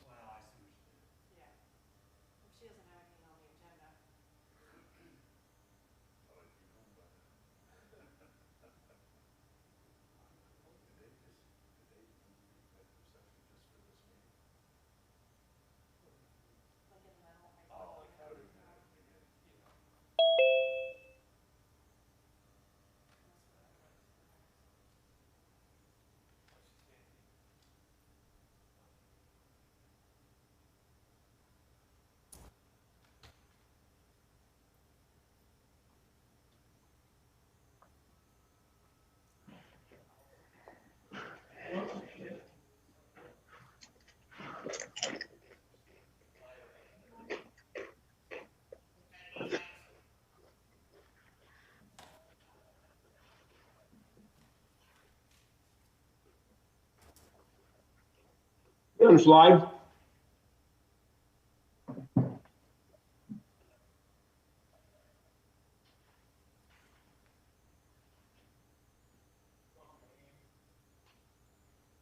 Well, I see what you did. Yeah. If she doesn't have anything on the agenda. I like to be home by now. Did they move the executive session just for this meeting? Like in the middle, I Oh, like how did it at the beginning? Yeah. That's what I'd like to do next. Well, she's handy. Get 'em, Slide.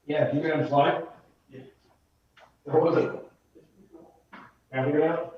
Yeah, you got 'em, Slide? Yeah. What was it? Have you got it?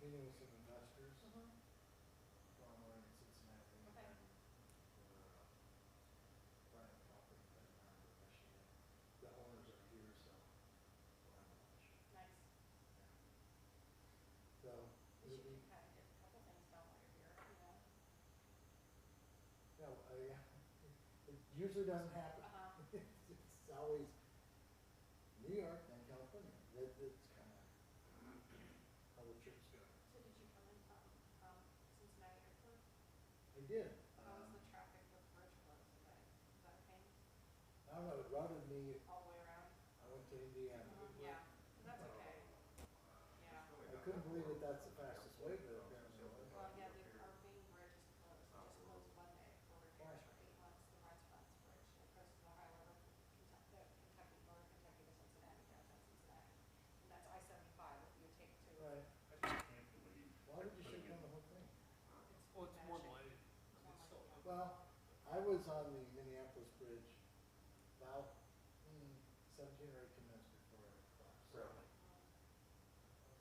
meeting with some investors tomorrow morning in Cincinnati. Okay. And we're, buying a property in Middletown, Michigan. The owners are here, so we'll have lunch. Nice. So, You it'll be, should kind of get a couple things done while you're here, you know? no, it usually doesn't happen. Uh-huh. It's always New York, then California. It's kind of how the trips go. So did you come in from Cincinnati Airport? I did. How was the traffic with bridge closed today? Is that a pain? I don't know, it routed me, All the way around? I went to Indiana. Yeah, that's okay. Yeah. I couldn't believe that that's the fastest way, but apparently it was. Well, yeah, our main bridge is closed. It just closed one day for repairs for 8 months. The Renaissance Bridge. It goes to the highway from Kentucky, northern Kentucky to Cincinnati, downtown Cincinnati. And that's I-75 that you would take to. Right. I just can't believe. Why did you shut down the whole thing? Well, it's more lane. It's still, Well, I was on the Minneapolis Bridge about 17 or 18 minutes before it collapsed. So,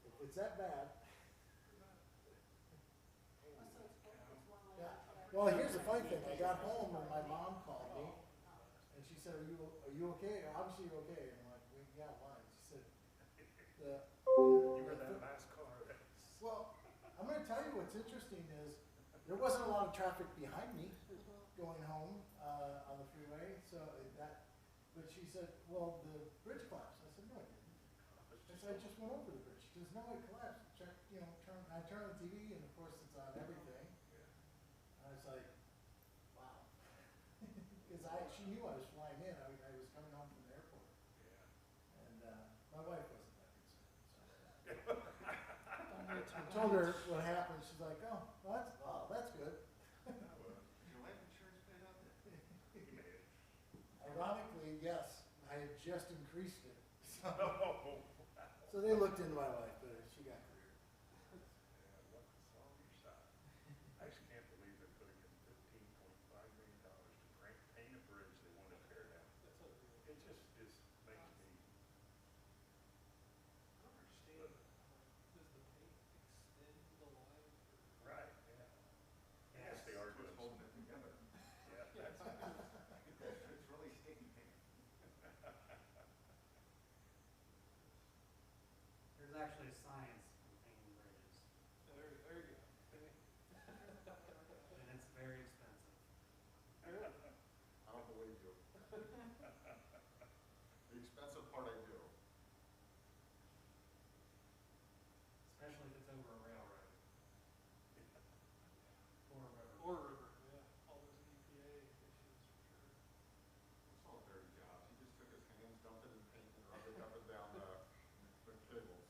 if it's that bad. Yeah. Well, here's the funny thing. I got home and my mom called me, and she said, "Are you okay? Obviously you're okay." And I'm like, "Well, yeah, why?" She said, You were that last car. Well, I'm going to tell you what's interesting is there wasn't a lot of traffic behind me going home on the freeway. So but she said, "Well, the bridge collapsed." I said, "No, it didn't." I said, "I just went over the bridge." She goes, "No, it collapsed." I turned on the TV, and of course it's on everything. I was like, "Wow," because she knew I was flying in. I was coming home from the airport, and my wife wasn't that concerned. So. I told her what happened. She's like, "Oh, that's good." Your life insurance paid out there? You made it. Ironically, yes, I had just increased it. So, Oh, so they looked into my life, but she got cleared. yeah, luck is on your side. I just can't believe they're putting in $15.5 million to paint a bridge they want to tear down. that's unreal. It just makes me. I don't understand, does the paint extend the line for? Right, yeah. Yes, they are doing. Holding it together. Yeah, that's. It's really sticky paint. There's actually a science in painting bridges, There you go. and it's very expensive. I don't believe you. The expensive part I do. Especially if it's over a railroad or a river. Or a river, yeah, all those EPA issues for sure. It's all dirty jobs. He just took his hands, dumped it in paint, and rubbed it up and down the cables.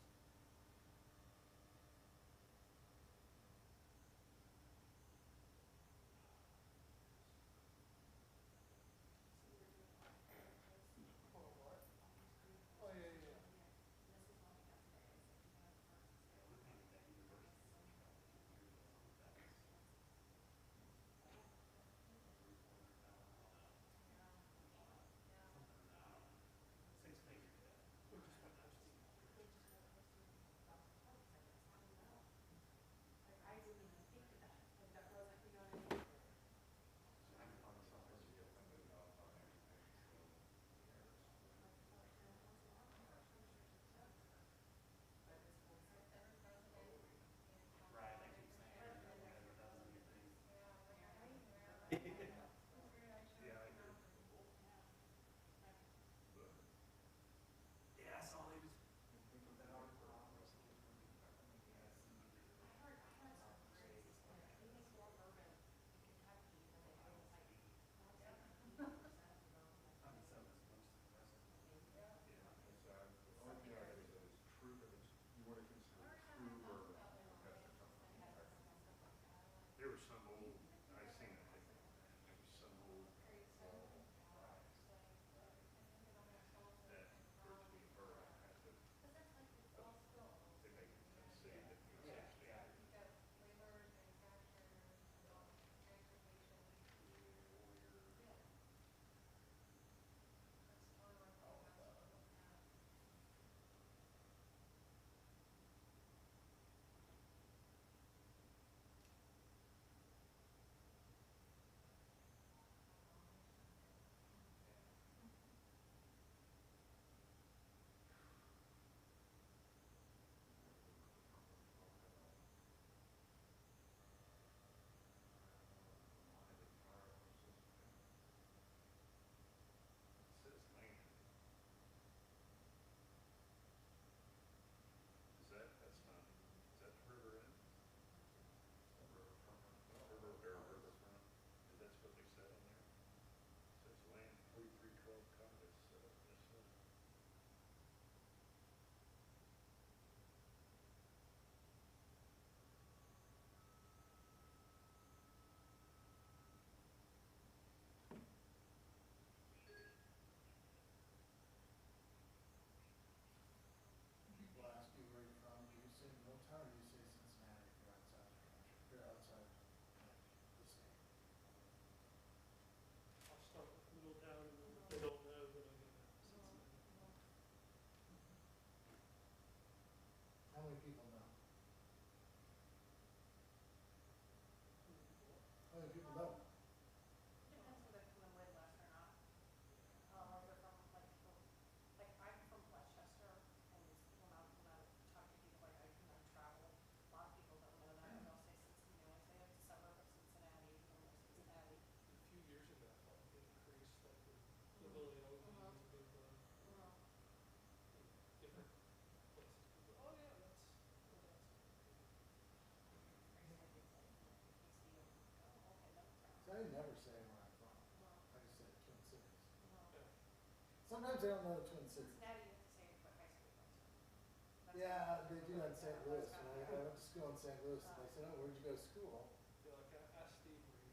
sometimes they don't know the Twin Cities. Cincinnati, you have to say what high school you went to. Yeah, they do that in St. Louis. When I went to school in St. Louis, and they said, oh, where'd you go to school? Feel like I asked Steve where he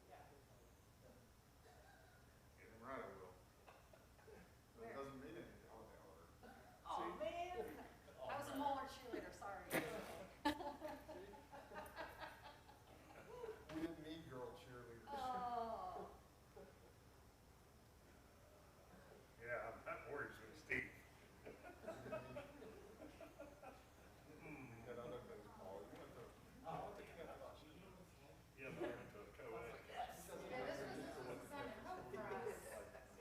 Get him right, I will. But it doesn't mean anything, I'll tell her. Oh, man. I was a Moeller cheerleader, sorry. We didn't need girl cheerleaders. Oh. Yeah, that worries me, Steve. Got other things, Paul. You went to, I don't think you got to. Yeah, but I went to a co-ed. Yeah, this was sun and hope for us.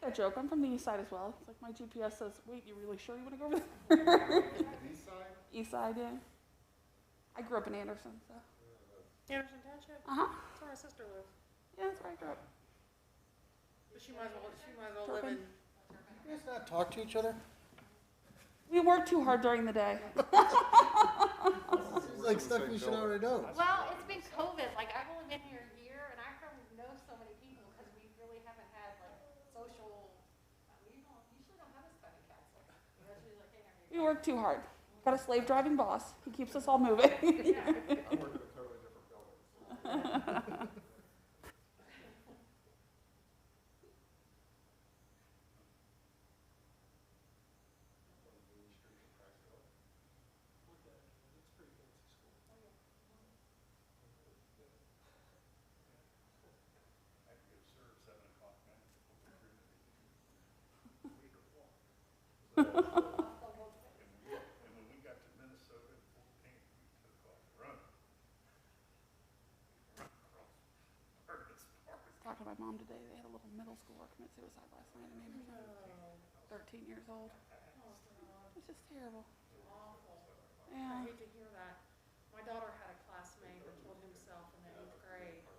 a joke. I'm from the east side as well. It's like my GPS says, wait, you really sure you want to go over there? East side? East side, yeah. I grew up in Anderson, so. Anderson Township? Uh-huh. That's where my sister lives. Yeah, that's where I grew up. But she might as well live in. You guys not talk to each other? We work too hard during the day. It's like stuff we should already know. Well, it's been COVID, like, I've only been here a year, and I don't know so many people, because we really haven't had, like, social, we usually don't have this kind of council. We're usually like, hey, how are you? We work too hard. Got a slave driving boss. He keeps us all moving. I work in a totally different building. I have to get served 7 o'clock now. And when we got to Minnesota in 14, we took off running. Run across Arkansas Park. Talking to my mom today. They had a little middle schooler commit suicide last night in Anderson. 13 years old. It's just terrible. Awful. Yeah. I hate to hear that. My daughter had a classmate that killed himself in the 8th grade, and,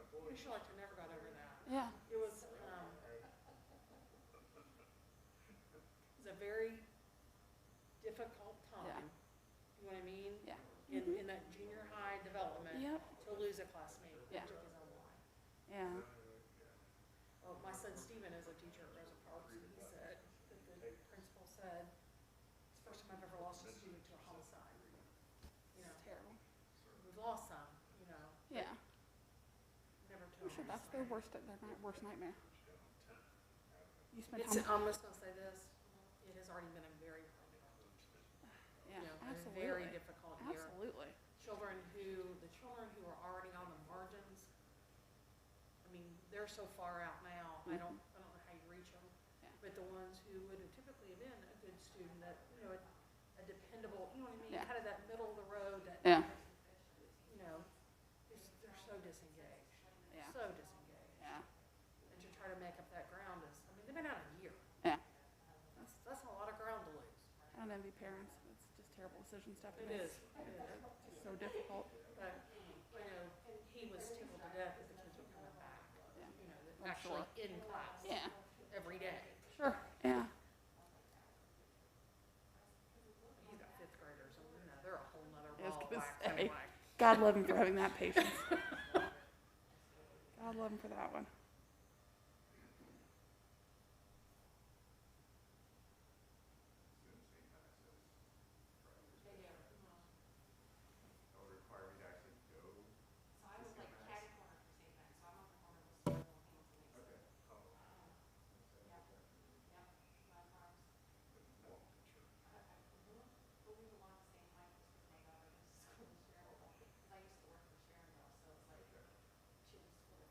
I feel like I never got over that. Yeah. It was a very difficult Yeah. time, you know what I mean? Yeah. In that junior high development. Yep. To lose a classmate who Yeah. took his own life. Yeah. Well, my son Stephen is a teacher at Rosa Parks, and he said, that the principal said, it's the first time I've ever lost a student to a homicide. You know, It's terrible. we've lost some, you know, Yeah. never to a I'm sure that's homicide. their worst nightmare. You spend It's, how I'm just gonna say this, it has already been a very hard year. Yeah, You know, absolutely. a very difficult year. Absolutely. The children who are already on the margins, I mean, they're so far out now, I don't know how you reach them. Yeah. But the ones who would have typically have been a good student, that, you know, a dependable, you know what I mean? Yeah. Kind of that middle of the road, that, Yeah. you know, they're so disengaged, Yeah. so disengaged. Yeah. And to try to make up that ground is, I mean, they've been out a year. Yeah. That's a lot of ground to lose. I don't envy parents. It's just terrible decisions to have to It make. is, it is. It's just so difficult. But, you know, he was tickled to death that the kids were coming back, Yeah. you know, that I'm actually sure. in class. Yeah. Every day. Sure. Yeah. He's got 5th graders, and, you know, they're a whole nother I was ball gonna wax say. anyway. God love him for having that patience. God love him for that one. That would require me to actually go. So I was like catty corner for St. Max, so I'm on the corner of Wisconsin and Hamilton Lakes. Okay. Oh. Yep, yep, my farms. But we belong to the same high school, because my daughter goes to school in Sharonville. Because I used to work in Sharonville, so it's like, she was school.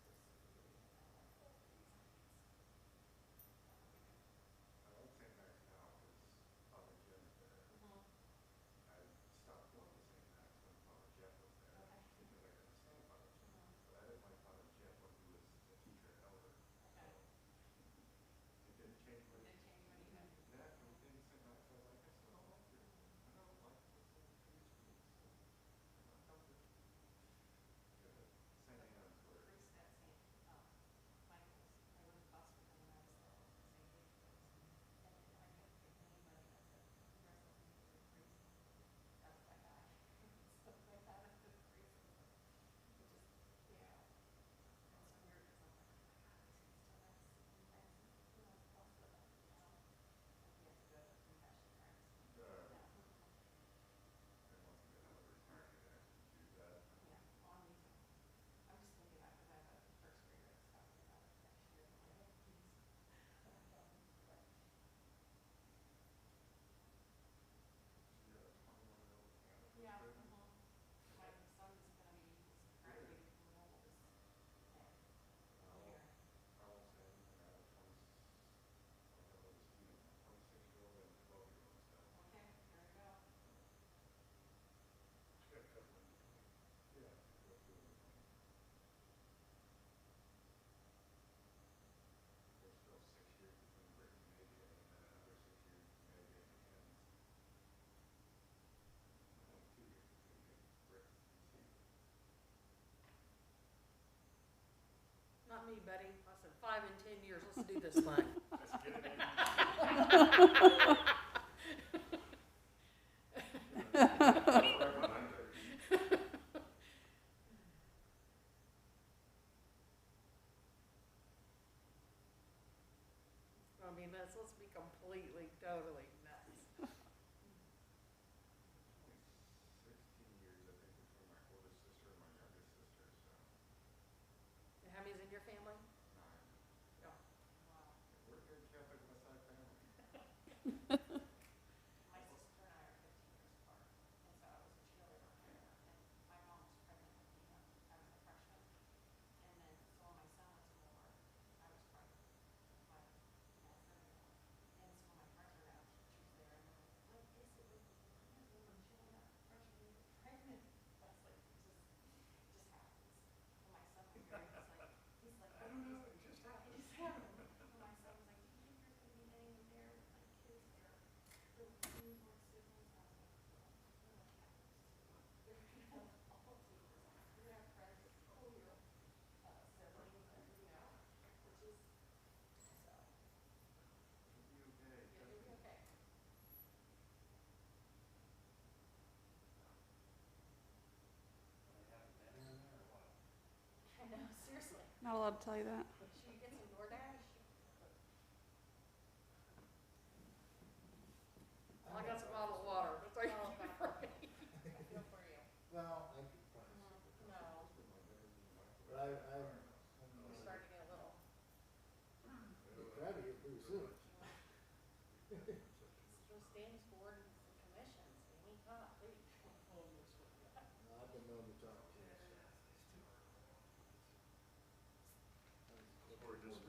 5 and 10 years, let's do this thing. I mean, let's be completely, totally nuts. 16 years, I think, between my oldest sister and my youngest sister, so. And how many's in your family? 9. Yeah. We're a good Catholic West Side family. My sister and I are 15 years apart, and so I was a cheerleader with her, and my mom was pregnant with me when I was a freshman. And then, so when my son was born, I was pregnant with my, third-year-old. And so when my friends were down, she was there, and they're like, what is it with you guys when you're not freshman year pregnant? I was like, it just happens. And my son was there, he's like, I don't know, it just happened. It just happened. And my son was like, do you think there's gonna be anyone there with like kids that are little newborn siblings? And I was like, well, you know what happens. They're gonna have all ages. You're gonna have friends with 4-year-old siblings, and which is, so. It'll be okay. Yeah, you'll be okay. I know, seriously. Not allowed to tell you that. Should we get some DoorDash? I got some bottled water, that's all you Oh, can God. for me. I feel for you. Well, I could probably. No, But I'm we're starting to get a little. crabby here pretty soon. Those stands board and commissions, they need God, please. I've been known to talk to you. Or just.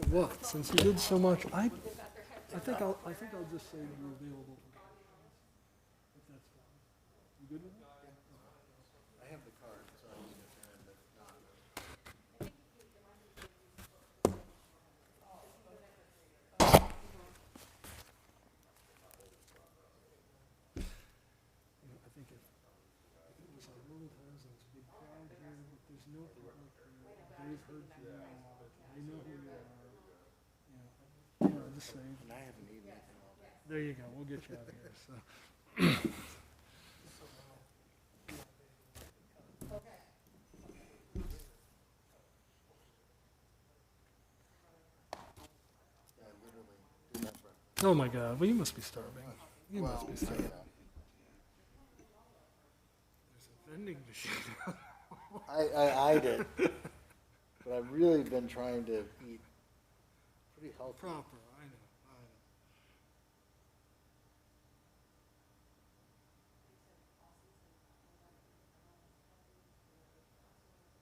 What, since you did so much, I think I'll just say you're available. If that's fine. You good with that? I have the card, so I was gonna turn it, but not. You know, I think if it was like Middletown, and it's a big crowd here, but there's no public here. They've heard from you a lot. They know who you are. You know, just say, And I haven't eaten anything all day. there you go, we'll get you out of here, so. Yeah, I literally didn't have breakfast. Oh my God, well, you must be starving. You Well, must be you starving. know, There's a vending machine. I did. But I've really been trying to eat pretty healthy. Proper, I know.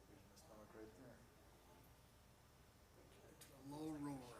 Here's my stomach right there. It's a low roar.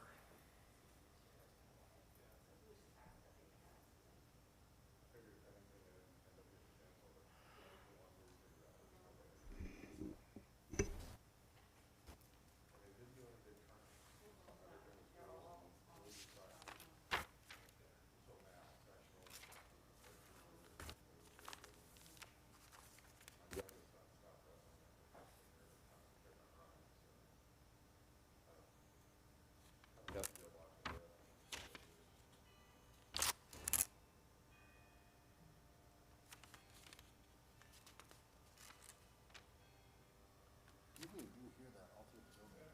Usually you hear that all through the building.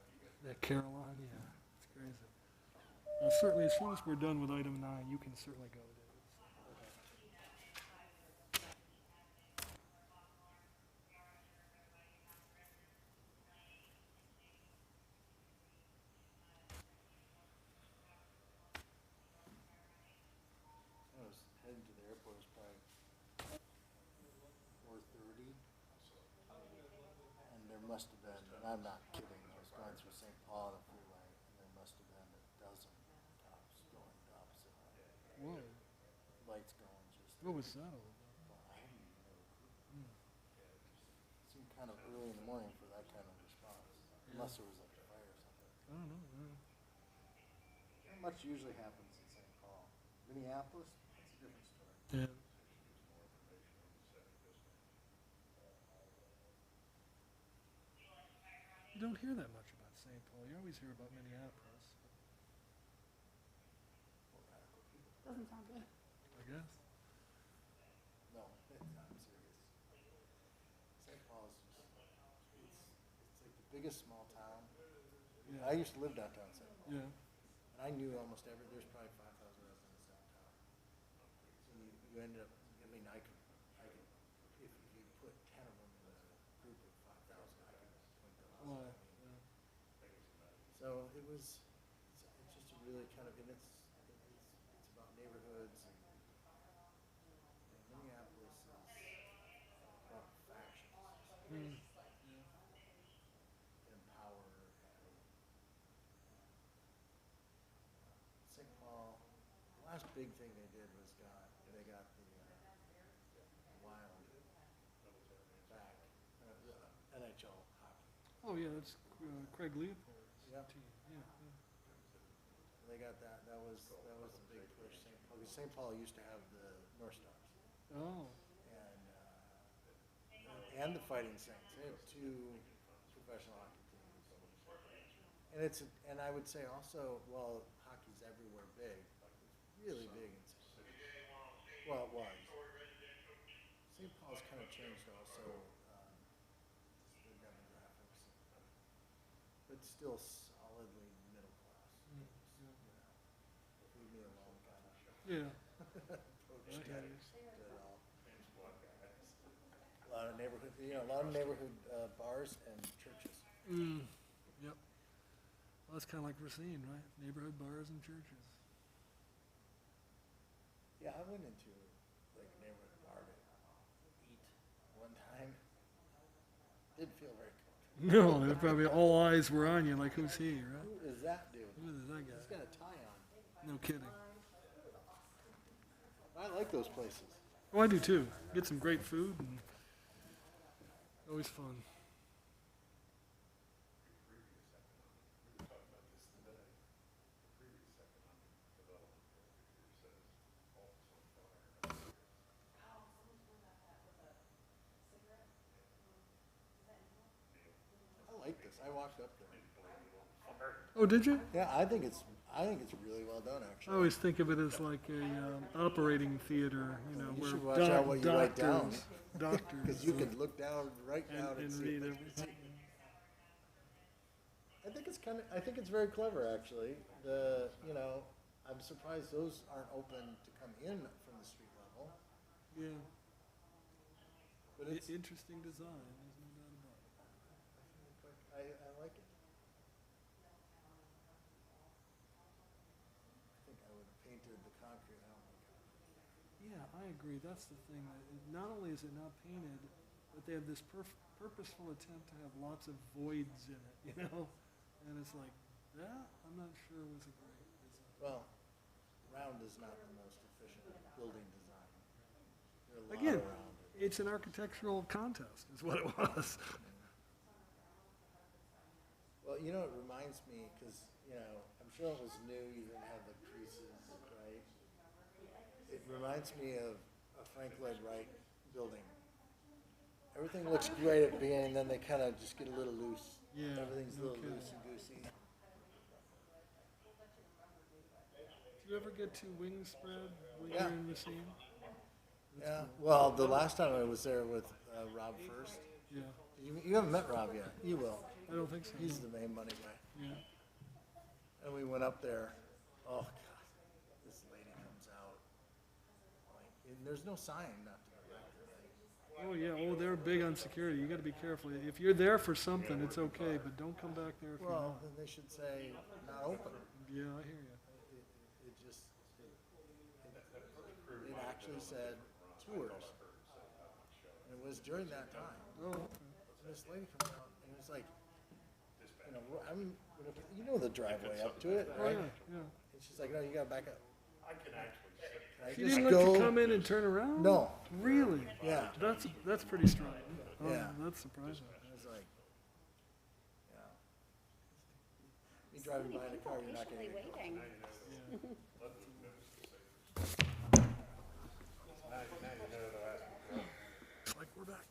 That Caroline, yeah, it's crazy. Certainly, as soon as we're done with item 9, you can certainly go, David. I was heading to the airport, it was probably 4:30. And there must have been, and I'm not kidding, I was going through St. Paul on the freeway, and there must have been a dozen cops going the opposite way. Whoa, Lights going just, what was that all about? well, I haven't even know. It seemed kind of early in the morning for that kind of response, unless there was like a fire or something. I don't know. Not much usually happens in St. Paul. Minneapolis, that's a different story. Yeah. You don't hear that much about St. Paul. You always hear about Minneapolis, Doesn't sound good. I guess. No, I'm serious. St. Paul is just, it's like the biggest small town. Yeah. I used to live downtown St. Paul. Yeah. And I knew almost there's probably 5,000 residents downtown. So you ended up, I mean, I could, if you put 10 of them in a group of 5,000, I could point those. Why? I mean, so it was, it's just a really kind of, and it's about neighborhoods and Minneapolis is about factions and power and St. Paul. The last big thing they did was they got the Wild back, the NHL hockey. Oh, yeah, that's Craig Leopold's Yep. team. Yeah, yeah. They got that. That was the big push. St. Paul, because St. Paul used to have the North Stars Oh, and the Fighting Saints. They have two professional hockey teams. And I would say also, well, hockey's everywhere big. It's really big in St. Paul. Well, it was. St. Paul's kind of changed also the demographics, but still solidly middle class. yeah. Leave me alone, kind of. Yeah. Approach I hear to you. it all. A lot of neighborhood bars and churches. Yep. Well, that's kind of like Racine, right? Neighborhood bars and churches. Yeah, I went into like a neighborhood bar to eat one time. Didn't feel very comfortable. No, they're probably all eyes were on you, like, who's he, right? Who is that dude? No kidding. I like those places. Oh, I do too. Get some great food and always fun. I like this. I walked up there. Oh, did you? Yeah, I think it's really well done, I actually. always think of it as like a operating theater, you know, You where should watch out what you write down. doctors, Because you could look down, right and, down, and and see. read everything. I think it's very clever, actually. I'm surprised those aren't open to come in from the street level. Yeah, But it's, interesting design. There's no doubt about it. I like it. I think I would have painted the concrete out. Yeah, I agree. That's the thing. That not only is it not painted, but they have this purposeful attempt to have lots of voids in it, you know? And it's like, that, I'm not sure was a great design. Well, round is not the most efficient building design. There are a lot Again, around it. it's an architectural contest, is what it was. Well, it reminds me, because, I'm sure it was new, you didn't have the creases, right? It reminds me of a Frank Lloyd Wright building. Everything looks great at the beginning, then they kind of just get a little loose. Yeah, Everything's a no little kidding. loosey-goosey. Did you ever get to wing spread when you Yeah. were in the scene? Yeah, well, the last time I was there with Rob First, Yeah, you haven't met Rob yet. You will. I don't think so. He's the main money guy. Yeah. And we went up there. Oh, God. This lady comes out. And there's no sign not to go back there. Oh, yeah. Oh, they're big on security. You got to be careful. If you're there for something, it's okay, but don't come back there if you're Well, not. then they should say, not open. Yeah, I hear you. It actually said tours. And it was during that time. Oh, okay. And this lady comes out and it's like, you know the driveway up to it, Oh, right? yeah, yeah. And she's like, no, you gotta back up. Can I She just didn't let you come in and turn around? No. Really? Yeah. That's pretty strong. Oh, Yeah. That's surprising. I was like, yeah. Me driving behind a car, you're not gonna get waiting. It's like we're back.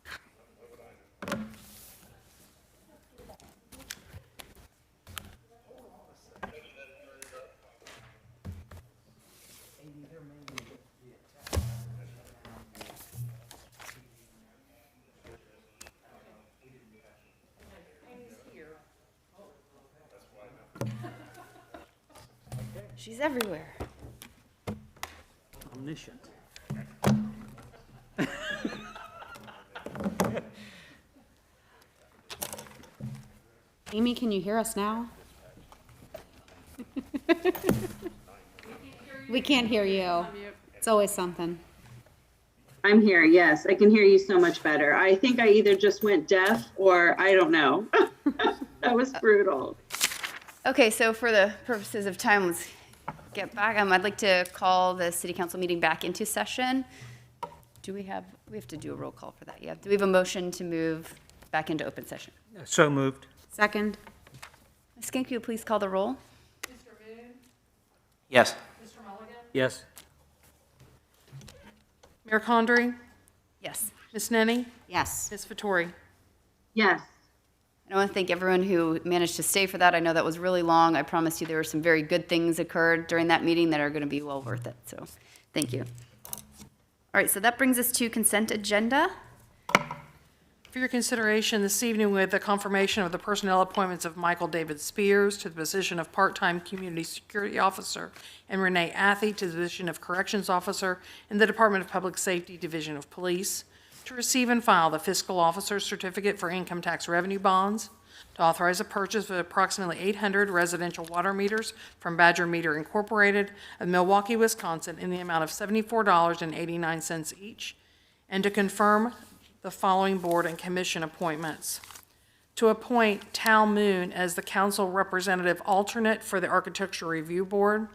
She's everywhere. Omniscient. Amy, can you hear us now? We can't hear you. It's always something. I'm here, yes. I can hear you so much better. I think I either just went deaf or I don't know. That was brutal. Okay, so for the purposes of time, let's get back. I'd like to call the city council meeting back into session. We have to do a roll call for that, yeah. Do we have a motion to move back into open session? So moved. Second? Ms. Skink, will you please call the roll? Mr. Moon, Yes. Mr. Mulligan, Yes. Mayor Condrey, Yes. Ms. Nenny, Yes. Ms. Vettori. Yes. I want to thank everyone who managed to stay for that. I know that was really long. I promise you there were some very good things occurred during that meeting that are going to be well worth it, so thank you. All right, so that brings us to consent agenda. For your consideration this evening, with the confirmation of the personnel appointments of Michael David Spears to the position of part-time community security officer and Renee Athy to the position of corrections officer in the Department of Public Safety Division of Police, to receive and file the fiscal officer's certificate for income tax revenue bonds, to authorize a purchase of approximately 800 residential water meters from Badger Meter Incorporated of Milwaukee, Wisconsin in the amount of $74.89 each, and to confirm the following board and commission appointments. To appoint Tal Moon as the council representative alternate for the Architecture Review Board,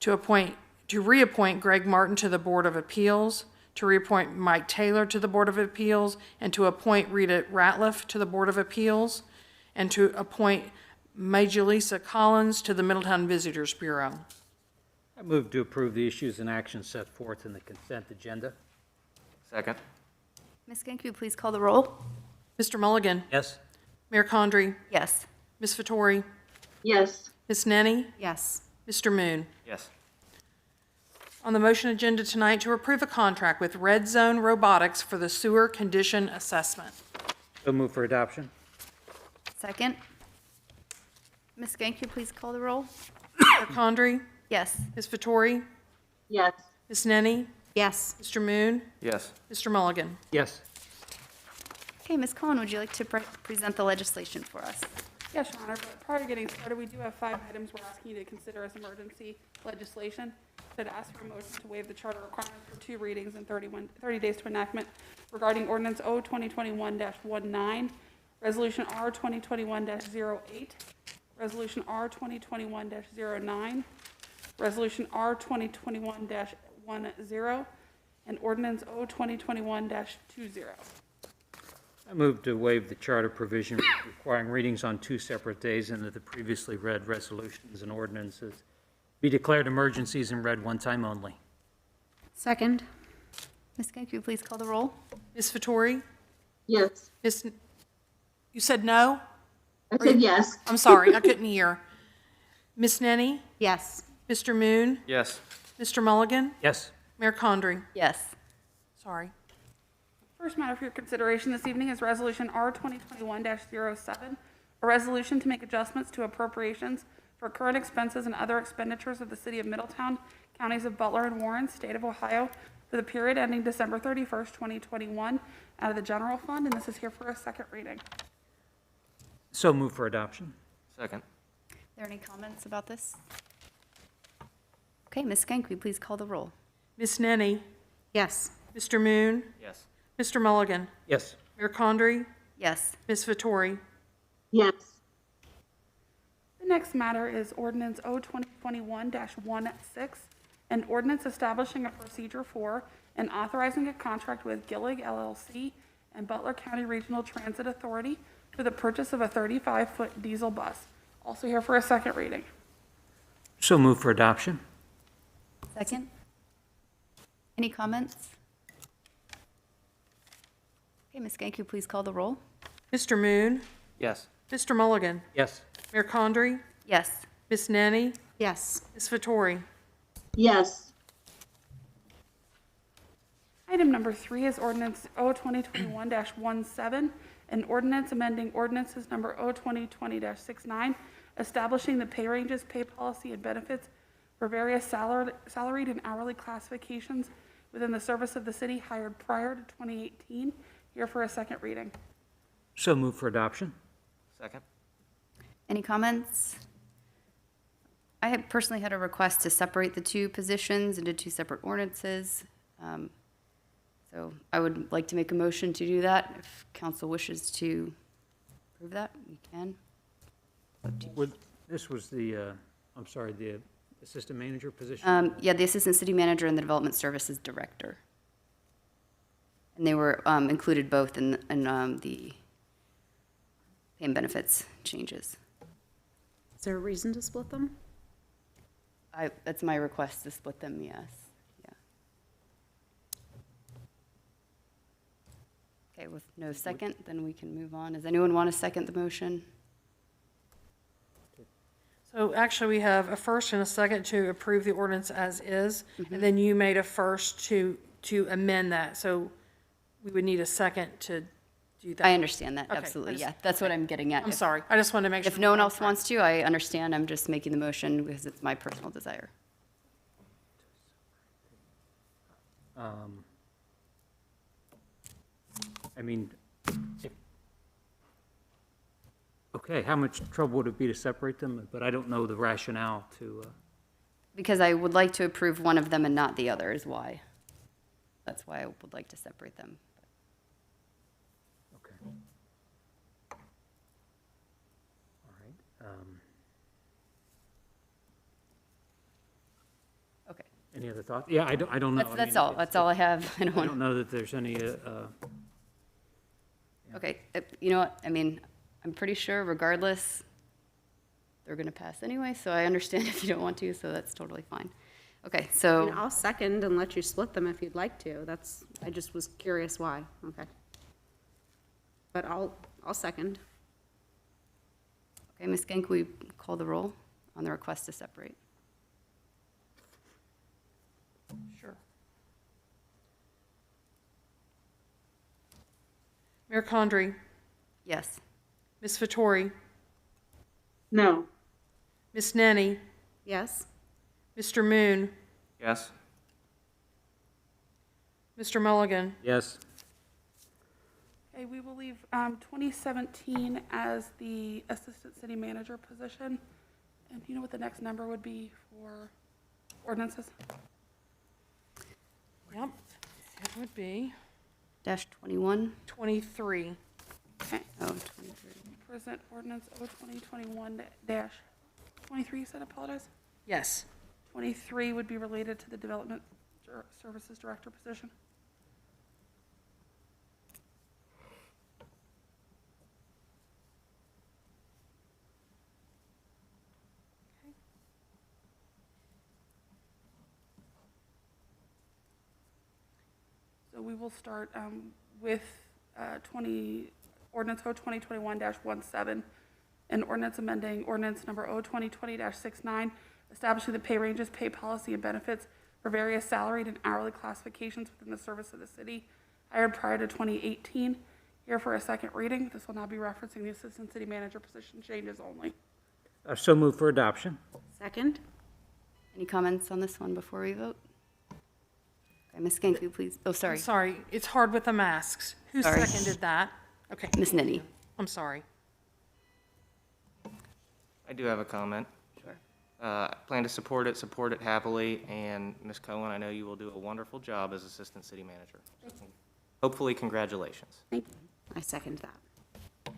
to reappoint Greg Martin to the Board of Appeals, to reappoint Mike Taylor to the Board of Appeals, and to appoint Rita Ratliff to the Board of Appeals, and to appoint Majulisa Collins to the Middletown Visitors Bureau. I move to approve the issues and actions set forth in the consent agenda. Second. Ms. Gank, will you please call the roll? Mr. Mulligan, Yes? Mayor Condrey, Yes. Ms. Vettori, Yes. Ms. Nenny, Yes. Mr. Moon. Yes. On the motion agenda tonight, to approve a contract with Red Zone Robotics for the sewer condition assessment. So move for adoption. Second. Ms. Gank, will you please call the roll? Mayor Condrey, Yes. Ms. Vettori, Yes. Ms. Nenny, Yes. Mr. Moon, Yes. Mr. Mulligan. Yes. Okay, Ms. Collin, would you like to present the legislation for us? Yes, Your Honor, but prior to getting started, we do have 5 items we're asking you to consider as emergency legislation. So to ask for a motion to waive the charter requirement for 2 readings and 30 days to enactment regarding ordinance O 2021-19, resolution R 2021-08, resolution R 2021-09, resolution R 2021-10, and ordinance O 2021-20. I move to waive the charter provision requiring readings on 2 separate days and that the previously read resolutions and ordinances be declared emergencies and read one time only. Second. Ms. Gank, will you please call the roll? Ms. Vettori, Yes. you said no? I said yes. I'm sorry, I couldn't hear. Ms. Nenny, Yes. Mr. Moon, Yes. Mr. Mulligan, Yes? Mayor Condrey. Yes. Sorry. First matter for your consideration this evening is Resolution R 2021-07, a resolution to make adjustments to appropriations for current expenses and other expenditures of the City of Middletown, Counties of Butler and Warren, State of Ohio, for the period ending December 31st, 2021, out of the general fund, and this is here for a second reading. So move for adoption. Second. Are there any comments about this? Okay, Ms. Gank, will you please call the roll? Ms. Nenny, Yes. Mr. Moon, Yes. Mr. Mulligan, Yes? Mayor Condrey, Yes. Ms. Vettori, Yes. The next matter is ordinance O 2021-16, an ordinance establishing a procedure for and authorizing a contract with Gillig LLC and Butler County Regional Transit Authority for the purchase of a 35-foot diesel bus. Also here for a second reading. So move for adoption. Second. Any comments? Okay, Ms. Gank, will you please call the roll? Mr. Moon, Yes. Mr. Mulligan, Yes? Mayor Condrey, Yes. Ms. Nenny, Yes. Ms. Vettori, Yes. Item number 3 is ordinance O 2021-17, an ordinance amending ordinances number O 2020-69, establishing the pay ranges, pay policy, and benefits for various salaried and hourly classifications within the service of the city hired prior to 2018. Here for a second reading. So move for adoption. Second. Any comments? I had personally had a request to separate the 2 positions into 2 separate ordinances. So I would like to make a motion to do that. If council wishes to approve that, we can. This was the, I'm sorry, the assistant manager position? Yeah, the assistant city manager and the development services director. And they were included both in the pay and benefits changes. Is there a reason to split them? That's my request, to split them, yes. Yeah. Okay, with no second, then we can move on. Does anyone want to second the motion? So actually, we have a first and a second to approve the ordinance as is, and then you made a first to amend that. So we would need a second to do that. I understand that, Okay, absolutely, I just- yeah. That's what I'm getting at. I'm If- sorry. I just wanted to make sure. If no one else wants to, I understand. I'm just making the motion because it's my personal desire. I mean, okay, how much trouble would it be to separate them? But I don't know the rationale to, Because I would like to approve one of them and not the other is why. That's why I would like to separate them. okay. All right. Any other thoughts? Yeah, I don't know. I That's mean, all, that's all I have. I don't I want, don't know that there's any, okay, you know what, I mean, I'm pretty sure regardless, they're gonna pass anyway, so I understand if you don't want to, so that's totally fine. Okay, I mean, so, I'll second and let you split them if you'd like to. I just was curious why. Okay. But I'll second. okay, Ms. Genk, we call the roll on the request to separate. Sure. Mayor Condrey, Yes. Ms. Vettori, No. Ms. Nenny, Yes? Mr. Moon, Yes? Mr. Mulligan. yes, Okay, we will leave 2017 as the assistant city manager position. And do you know what the next number would be for ordinances? Yep, it would be Dash 21, 23. Okay, oh, 23. present ordinance O 2021-23, you said, apologize? Yes. 23 would be related to the development services director position. So we will start with ordinance O 2021-17, and ordinance amending ordinance number O 2020-69, establishing the pay ranges, pay policy, and benefits for various salaried and hourly classifications within the service of the city hired prior to 2018. Here for a second reading. This will now be referencing the assistant city manager position changes only. so move for adoption. Second? Any comments on this one before we vote? Okay, Ms. Genk, will you please, oh, sorry, I'm sorry, it's hard with the masks. Who Sorry. seconded that? Okay, Ms. Nenny. I'm sorry. I do have a comment. Sure. I plan to support it happily, and Ms. Cohen, I know you will do a wonderful job as Assistant City Manager. Hopefully, congratulations. Thank you. I second that.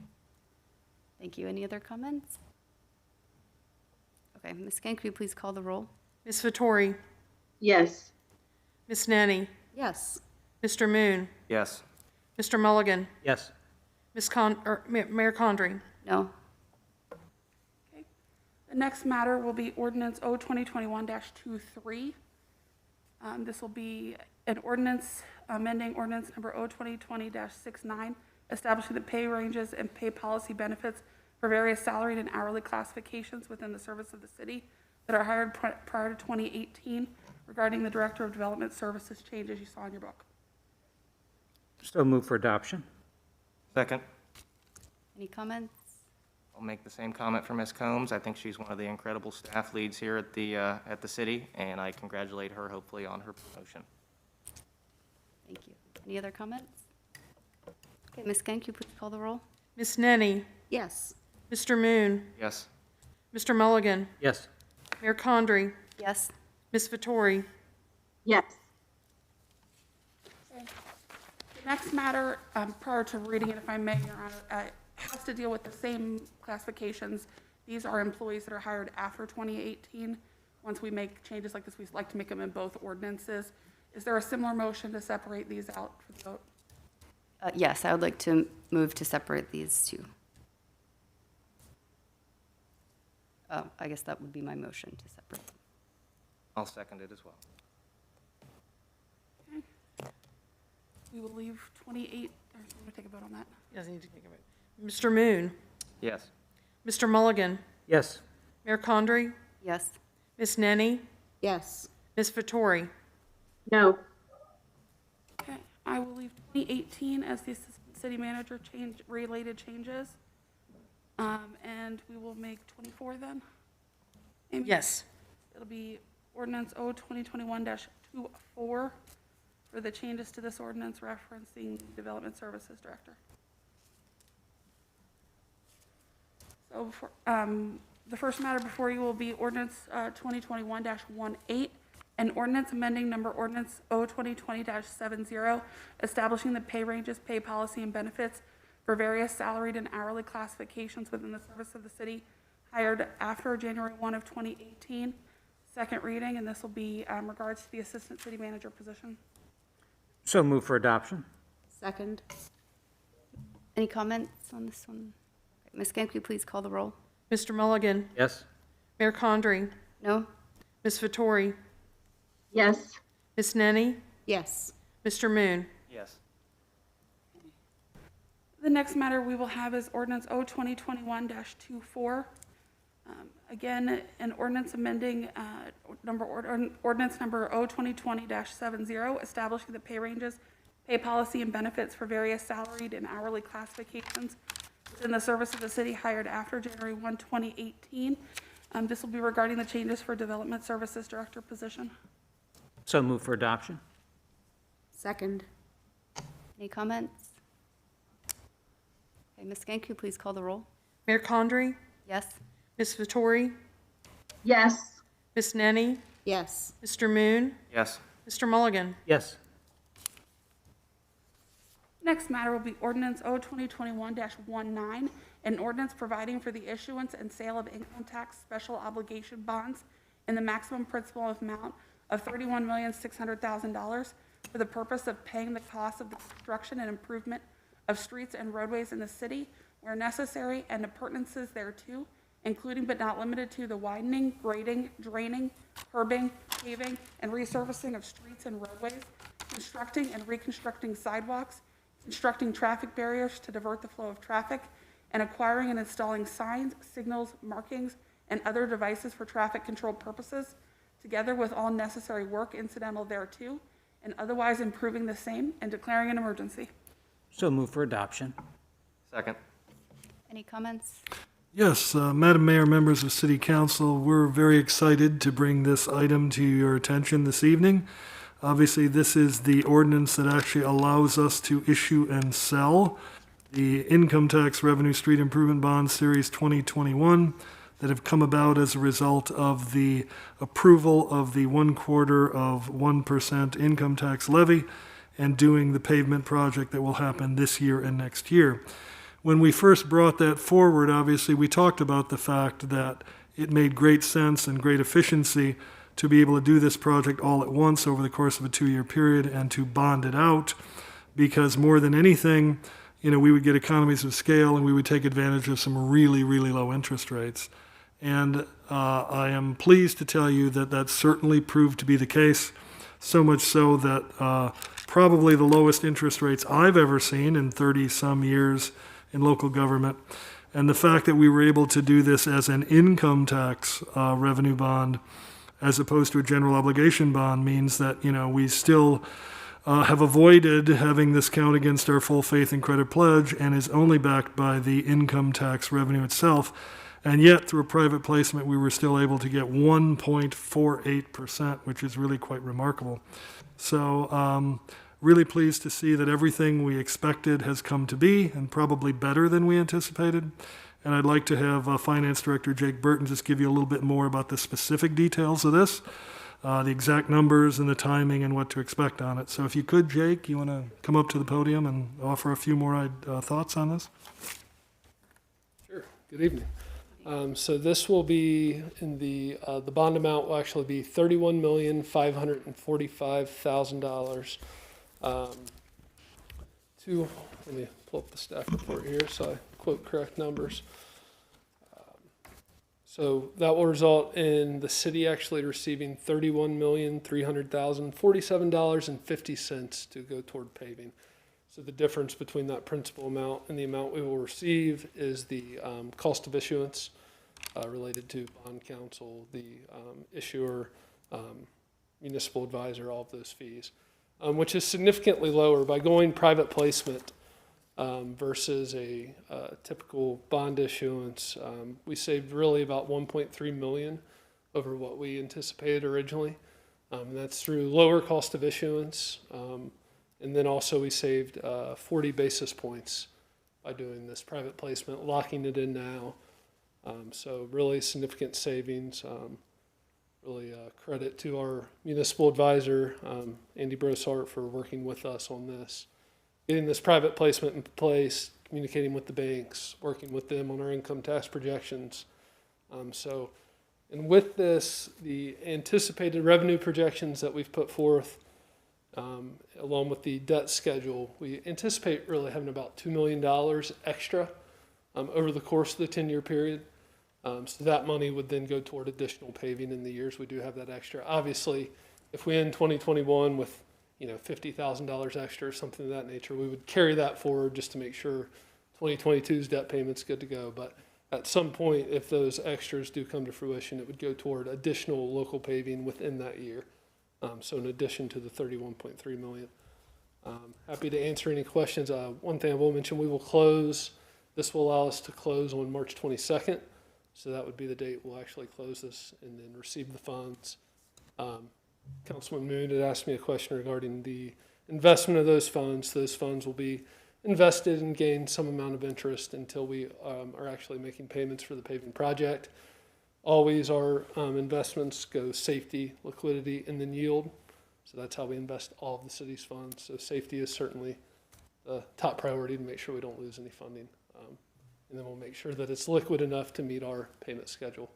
Thank you. Any other comments? Okay, Ms. Genk, will you please call the roll? Ms. Vettori, Yes. Ms. Nenny, Yes. Mr. Moon, Yes? Mr. Mulligan, Yes, Mayor Condrey. No. Okay. The next matter will be ordinance O 2021-23. This will be an ordinance amending ordinance number O 2020-69, establishing the pay ranges and pay policy benefits for various salaried and hourly classifications within the service of the city that are hired prior to 2018, regarding the Director of Development Services changes you saw in your book. so move for adoption. Second? Any comments? I'll make the same comment for Ms. Combs. I think she's one of the incredible staff leads here at the city, and I congratulate her hopefully on her promotion. Thank you. Any other comments? Okay, Ms. Genk, you please call the roll? Ms. Nenny, Yes. Mr. Moon, Yes? Mr. Mulligan, Yes, Mayor Condrey, Yes. Ms. Vettori. Yes. The next matter, prior to reading it, if I may, Your Honor, has to deal with the same classifications. These are employees that are hired after 2018. Once we make changes like this, we like to make them in both ordinances. Is there a similar motion to separate these out for the vote? Yes, I would like to move to separate these two. I guess that would be my motion to separate them. I'll second it as well. We will leave 28, or I'm going to take a vote on that. Doesn't need to think of it. Mr. Moon, Yes? Mr. Mulligan, yes, Mayor Condrey, Yes. Ms. Nenny, Yes. Ms. Vettori. No. Okay, I will leave 2018 as the assistant city manager related changes. And we will make 24 then? Amy? Yes. It'll be ordinance O 2021-24 for the changes to this ordinance referencing Development Services Director. So the first matter before you will be ordinance 2021-18, an ordinance amending number ordinance O 2020-70, establishing the pay ranges, pay policy, and benefits for various salaried and hourly classifications within the service of the city hired after January 1 of 2018. second reading, and this will be regards to the assistant city manager position. So move for adoption. Second. Any comments on this one? Ms. Gank, will you please call the roll? Mr. Mulligan, Yes. Mayor Condrey, No? Ms. Vettori, Yes. Ms. Nenny, Yes. Mr. Moon. Yes. The next matter we will have is ordinance O 2021-24. Again, an ordinance amending ordinance number O 2020-70, establishing the pay ranges, pay policy, and benefits for various salaried and hourly classifications within the service of the city hired after January 1, 2018. This will be regarding the changes for Development Services Director position. So move for adoption. Second. Any comments? Okay, Ms. Gank, will you please call the roll? Mayor Condrey, Yes? Ms. Vettori, Yes. Ms. Nenny, Yes. Mr. Moon, Yes. Mr. Mulligan. Yes. Next matter will be ordinance O 2021-19, an ordinance providing for the issuance and sale of income tax special obligation bonds in the maximum principal amount of $31,600,000 for the purpose of paying the cost of the construction and improvement of streets and roadways in the city where necessary, and appurtenances thereto, including but not limited to the widening, grading, draining, curbing, paving, and resurfacing of streets and roadways, constructing and reconstructing sidewalks, constructing traffic barriers to divert the flow of traffic, and acquiring and installing signs, signals, markings, and other devices for traffic control purposes, together with all necessary work incidental thereto, and otherwise improving the same and declaring an emergency. So move for adoption. Second. Any comments? Yes, Madam Mayor, members of City Council, we're very excited to bring this item to your attention this evening. Obviously, this is the ordinance that actually allows us to issue and sell the Income Tax Revenue Street Improvement Bond Series 2021 that have come about as a result of the approval of the 1/4% income tax levy and doing the pavement project that will happen this year and next year. When we first brought that forward, obviously, we talked about the fact that it made great sense and great efficiency to be able to do this project all at once over the course of a 2-year period and to bond it out, because more than anything, we would get economies of scale and we would take advantage of some really, really low interest rates. And I am pleased to tell you that that certainly proved to be the case, so much so that probably the lowest interest rates I've ever seen in 30-some years in local government. And the fact that we were able to do this as an income tax revenue bond as opposed to a general obligation bond means that, we still have avoided having this count against our full faith and credit pledge and is only backed by the income tax revenue itself. And yet, through a private placement, we were still able to get 1.48%, which is really quite remarkable. So, really pleased to see that everything we expected has come to be, and probably better than we anticipated. And I'd like to have Finance Director Jake Burton just give you a little bit more about the specific details of this, the exact numbers and the timing and what to expect on it. So if you could, Jake, you want to come up to the podium and offer a few more thoughts on this? Sure. Good evening. So this will be in the bond amount will actually be $31,545,000. Let me pull up the staff report here so I quote correct numbers. So that will result in the city actually receiving $31,300,047.50 to go toward paving. So the difference between that principal amount and the amount we will receive is the cost of issuance related to bond counsel, the issuer, municipal advisor, all of those fees, which is significantly lower by going private placement versus a typical bond issuance. We saved really about $1.3 million over what we anticipated originally. And that's through lower cost of issuance. And then also we saved 40 basis points by doing this private placement, locking it in now. So really significant savings. Really credit to our municipal advisor, Andy Brossart, for working with us on this. Getting this private placement in place, communicating with the banks, working with them on our income tax projections. So And with this, the anticipated revenue projections that we've put forth, along with the debt schedule, we anticipate really having about $2 million extra over the course of the 10-year period. So that money would then go toward additional paving in the years we do have that extra. Obviously, if we end 2021 with $50,000 extra or something of that nature, we would carry that forward just to make sure 2022's debt payment's good to go. But at some point, if those extras do come to fruition, it would go toward additional local paving within that year. So in addition to the $31.3 million. Happy to answer any questions. One thing I will mention, we will close, this will allow us to close on March 22nd. So that would be the date we'll actually close this and then receive the funds. Councilman Moon had asked me a question regarding the investment of those funds. Those funds will be invested and gain some amount of interest until we are actually making payments for the paving project. Always our investments go safety, liquidity, and then yield. So that's how we invest all of the city's funds. So safety is certainly the top priority to make sure we don't lose any funding. And then we'll make sure that it's liquid enough to meet our payment schedule.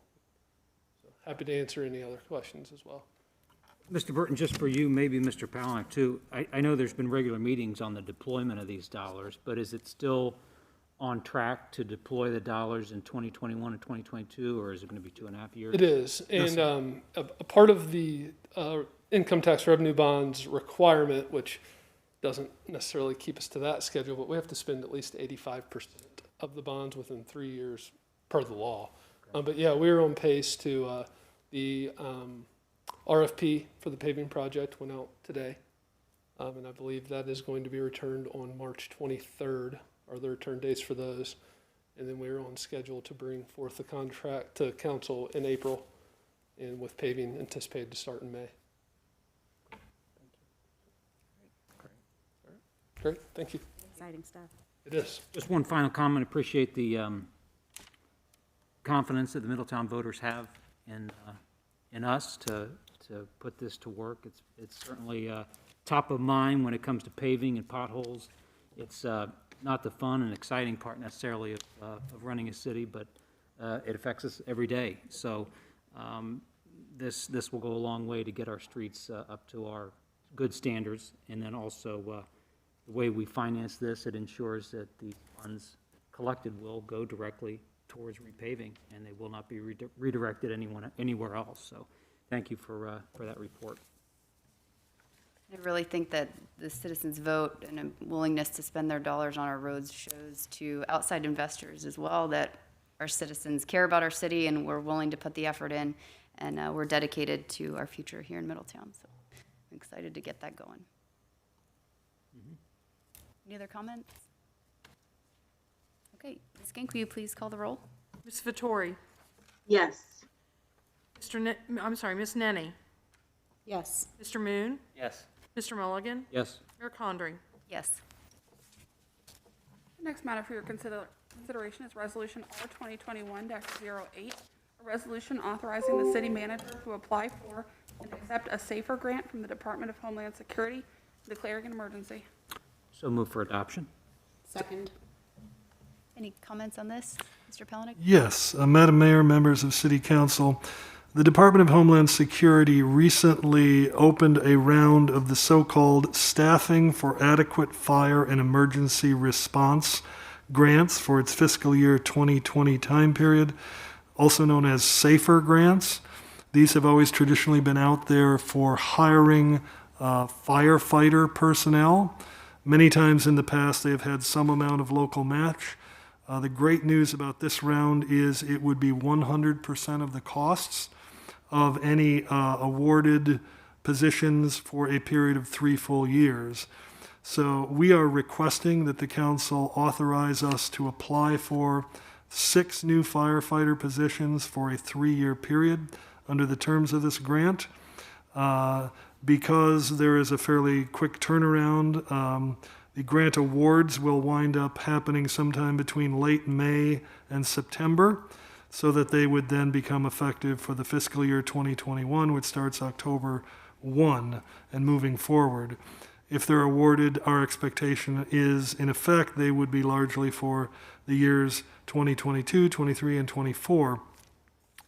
So happy to answer any other questions as well. Mr. Burton, just for you, maybe Mr. Palanick too, I know there's been regular meetings on the deployment of these dollars, but is it still on track to deploy the dollars in 2021 and 2022, or is it going to be 2.5 years? It is, and a part of the income tax revenue bonds requirement, which doesn't necessarily keep us to that schedule, but we have to spend at least 85% of the bonds within 3 years per the law. But yeah, we're on pace to the RFP for the paving project went out today, and I believe that is going to be returned on March 23rd, are the return dates for those. And then we're on schedule to bring forth the contract to council in April, and with paving anticipated to start in May. Great, thank you. Exciting stuff. It is. Just one final comment. Appreciate the confidence that the Middletown voters have in us to put this to work. It's certainly top of mind when it comes to paving and potholes. It's not the fun and exciting part necessarily of running a city, but it affects us every day. So this will go a long way to get our streets up to our good standards, and then also the way we finance this, it ensures that the funds collected will go directly towards repaving, and they will not be redirected anywhere else. So thank you for that report. I really think that the citizens' vote and a willingness to spend their dollars on our roads shows to outside investors as well that our citizens care about our city and we're willing to put the effort in, and we're dedicated to our future here in Middletown. So I'm excited to get that going. Any other comments? Okay, Ms. Gink, will you please call the roll? Ms. Vettori? Yes. Ms. Nenny? Yes. Mr. Moon? Yes. Mr. Mulligan? Yes. Mayor Condrey? Yes. The next matter for your consideration is Resolution R 2021-08, a resolution authorizing the city manager to apply for and accept a SAFER grant from the Department of Homeland Security, declaring an emergency. So move for adoption. Second. Any comments on this, Mr. Palanick? Yes, Madam Mayor, members of City Council, the Department of Homeland Security recently opened a round of the so-called Staffing for Adequate Fire and Emergency Response grants for its fiscal year 2020 time period, also known as SAFER grants. These have always traditionally been out there for hiring firefighter personnel. Many times in the past, they have had some amount of local match. The great news about this round is it would be 100% of the costs of any awarded positions for a period of 3 full years. So we are requesting that the council authorize us to apply for 6 new firefighter positions for a 3-year period under the terms of this grant. Because there is a fairly quick turnaround, the grant awards will wind up happening sometime between late May and September, so that they would then become effective for the fiscal year 2021, which starts October 1 and moving forward. If they're awarded, our expectation is, in effect, they would be largely for the years 2022, 23, and 24.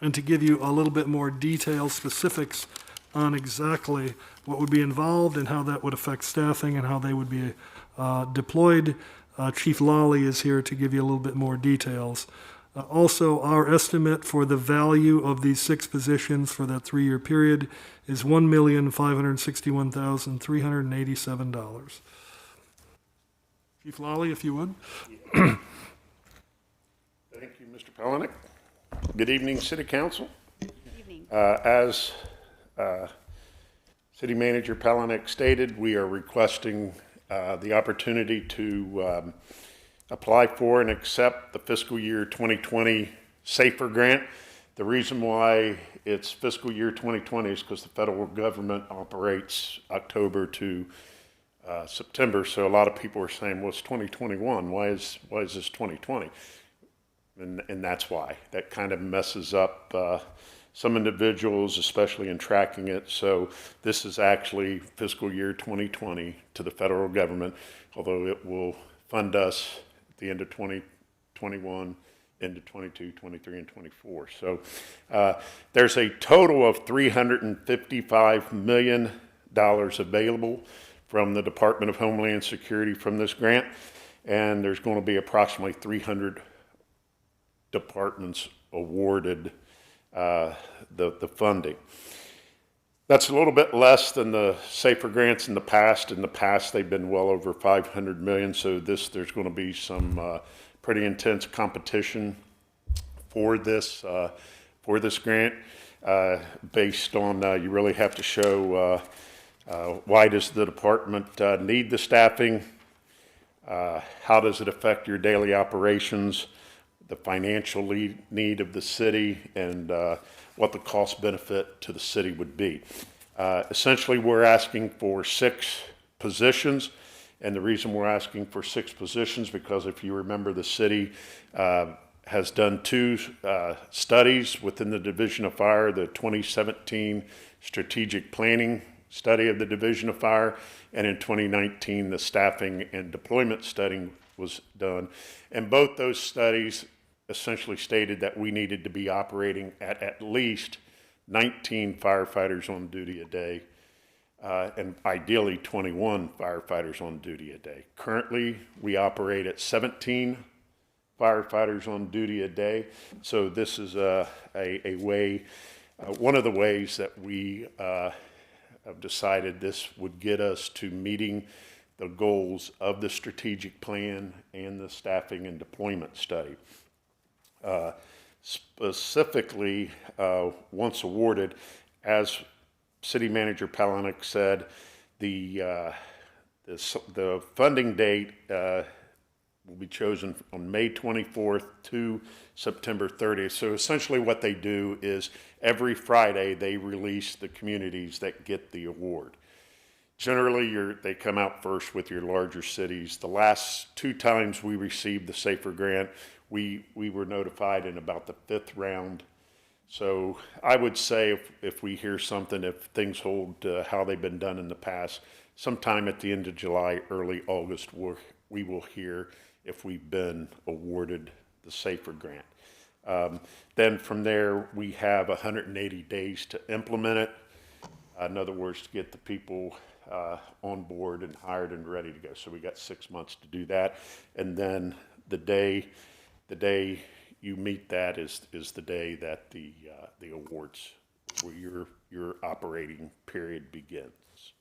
and to give you a little bit more detail, specifics on exactly what would be involved and how that would affect staffing and how they would be deployed. Chief Lawley is here to give you a little bit more details. Also, our estimate for the value of these 6 positions for that 3-year period is $1,561,387. Chief Lawley, if you would. Thank you, Mr. Pelenick. Good evening, City Council. Good evening. As City Manager Pelenick stated, we are requesting the opportunity to apply for and accept the fiscal year 2020 SAFER grant. The reason why it's fiscal year 2020 is because the federal government operates October to September. So a lot of people are saying, well, it's 2021. Why is this 2020? And that's why. That kind of messes up some individuals, especially in tracking it. So this is actually fiscal year 2020 to the federal government, although it will fund us at the end of 2021 into 22, 23, and 24. So there's a total of $355 million available from the Department of Homeland Security from this grant, and there's going to be approximately 300 departments awarded the funding. That's a little bit less than the SAFER grants in the past. In the past, they've been well over $500 million, so there's going to be some pretty intense competition for this grant based on you really have to show why does the department need the staffing, how does it affect your daily operations, the financial need of the city, and what the cost benefit to the city would be. Essentially, we're asking for 6 positions, and the reason we're asking for 6 positions because if you remember, the city has done 2 studies within the Division of Fire, the 2017 strategic planning study of the Division of Fire, and in 2019 the staffing and deployment study was done. And both those studies essentially stated that we needed to be operating at least 19 firefighters on duty a day, and ideally 21 firefighters on duty a day. Currently, we operate at 17 firefighters on duty a day. So this is a way, one of the ways that we have decided this would get us to meeting the goals of the strategic plan and the staffing and deployment study. Specifically, once awarded, as City Manager Pelenick said, the funding date will be chosen on May 24th to September 30th. So essentially what they do is every Friday they release the communities that get the award. Generally, they come out first with your larger cities. The last 2 times we received the SAFER grant, we were notified in about the 5th round. So I would say if we hear something, if things hold how they've been done in the past, sometime at the end of July, early August, we will hear if we've been awarded the SAFER grant. Then from there, we have 180 days to implement it. In other words, to get the people on board and hired and ready to go. So we got 6 months to do that. And then the day you meet that is the day that the awards, where your operating period begins.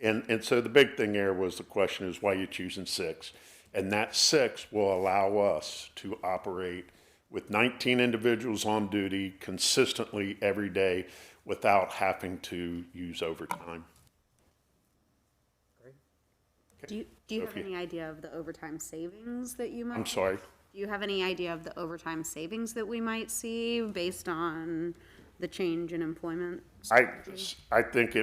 And so the big thing there was the question is why you choosing 6, and that 6 will allow us to operate with 19 individuals on duty consistently every day without having to use overtime. Do you have any idea of the overtime savings that you might? I'm sorry? Do you have any idea of the overtime savings that we might see based on the change in employment strategy? I think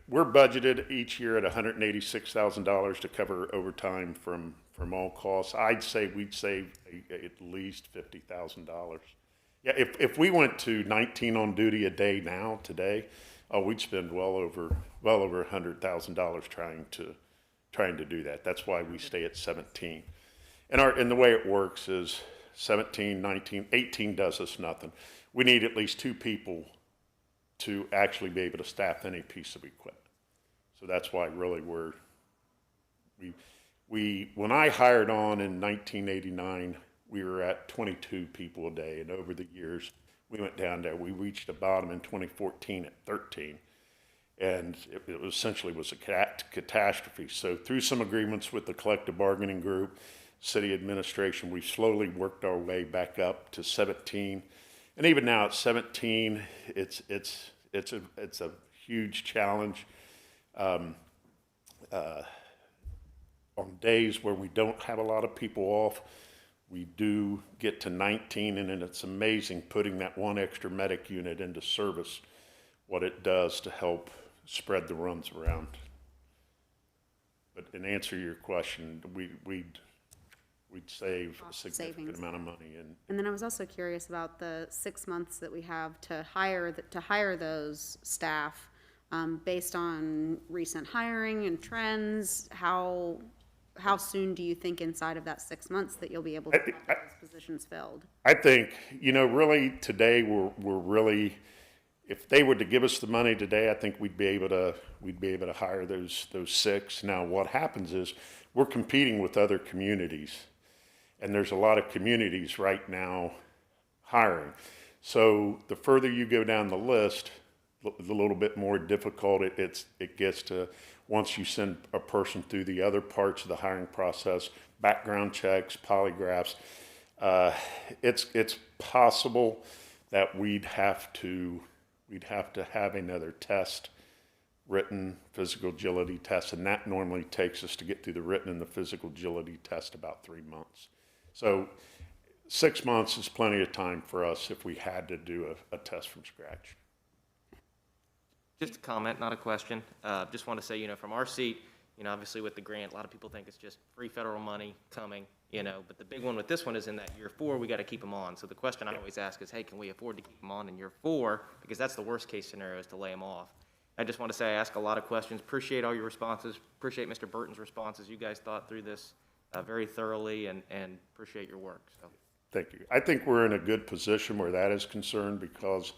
we're budgeted each year at $186,000 to cover overtime from all costs. I'd say we'd save at least $50,000. Yeah, if we went to 19 on duty a day today, we'd spend well over $100,000 trying to do that. That's why we stay at 17. And the way it works is 17, 19, 18 does us nothing. We need at least 2 people to actually be able to staff any piece of equipment. So that's why really when I hired on in 1989, we were at 22 people a day, and over the years, we went down there. We reached a bottom in 2014 at 13, and it essentially was a catastrophe. So through some agreements with the collective bargaining group, city administration, we've slowly worked our way back up to 17. And even now at 17, it's a huge challenge. On days where we don't have a lot of people off, we do get to 19, and then it's amazing putting that one extra medic unit into service, what it does to help spread the runs around. But in answer to your question, we'd save a significant amount of money. And then I was also curious about the 6 months that we have to hire those staff, based on recent hiring and trends. How soon do you think inside of that 6 months that you'll be able to have those positions filled? I think, really today we're really, if they were to give us the money today, I think we'd be able to hire those 6. Now what happens is we're competing with other communities, and there's a lot of communities right now hiring. So the further you go down the list, a little bit more difficult it gets to once you send a person through the other parts of the hiring process, background checks, polygraphs. It's possible that we'd have to have another test, written physical agility test, and that normally takes us to get through the written and the physical agility test about 3 months. So 6 months is plenty of time for us if we had to do a test from scratch. Just a comment, not a question. Just want to say, from our seat, obviously with the grant, a lot of people think it's just free federal money coming, but the big one with this one is in that year 4, we got to keep them on. So the question I always ask is, hey, can we afford to keep them on in year 4? Because that's the worst case scenario, is to lay them off. I just want to say I ask a lot of questions. Appreciate all your responses. Appreciate Mr. Burton's responses. You guys thought through this very thoroughly, and appreciate your work. So. Thank you. I think we're in a good position where that is concerned, because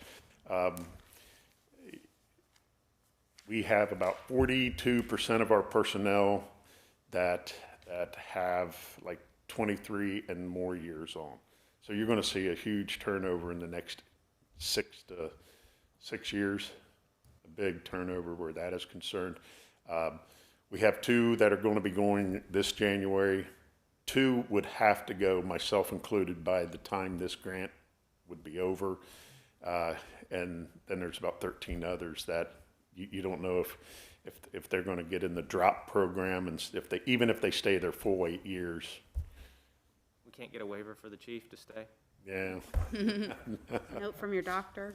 we have about 42% of our personnel that have like 23 and more years on. So you're going to see a huge turnover in the next 6 years, a big turnover where that is concerned. We have 2 that are going to be going this January. 2 would have to go, myself included, by the time this grant would be over. And then there's about 13 others that you don't know if they're going to get in the drop program, and even if they stay there full 8 years. We can't get a waiver for the chief to stay? Yeah. Note from your doctor.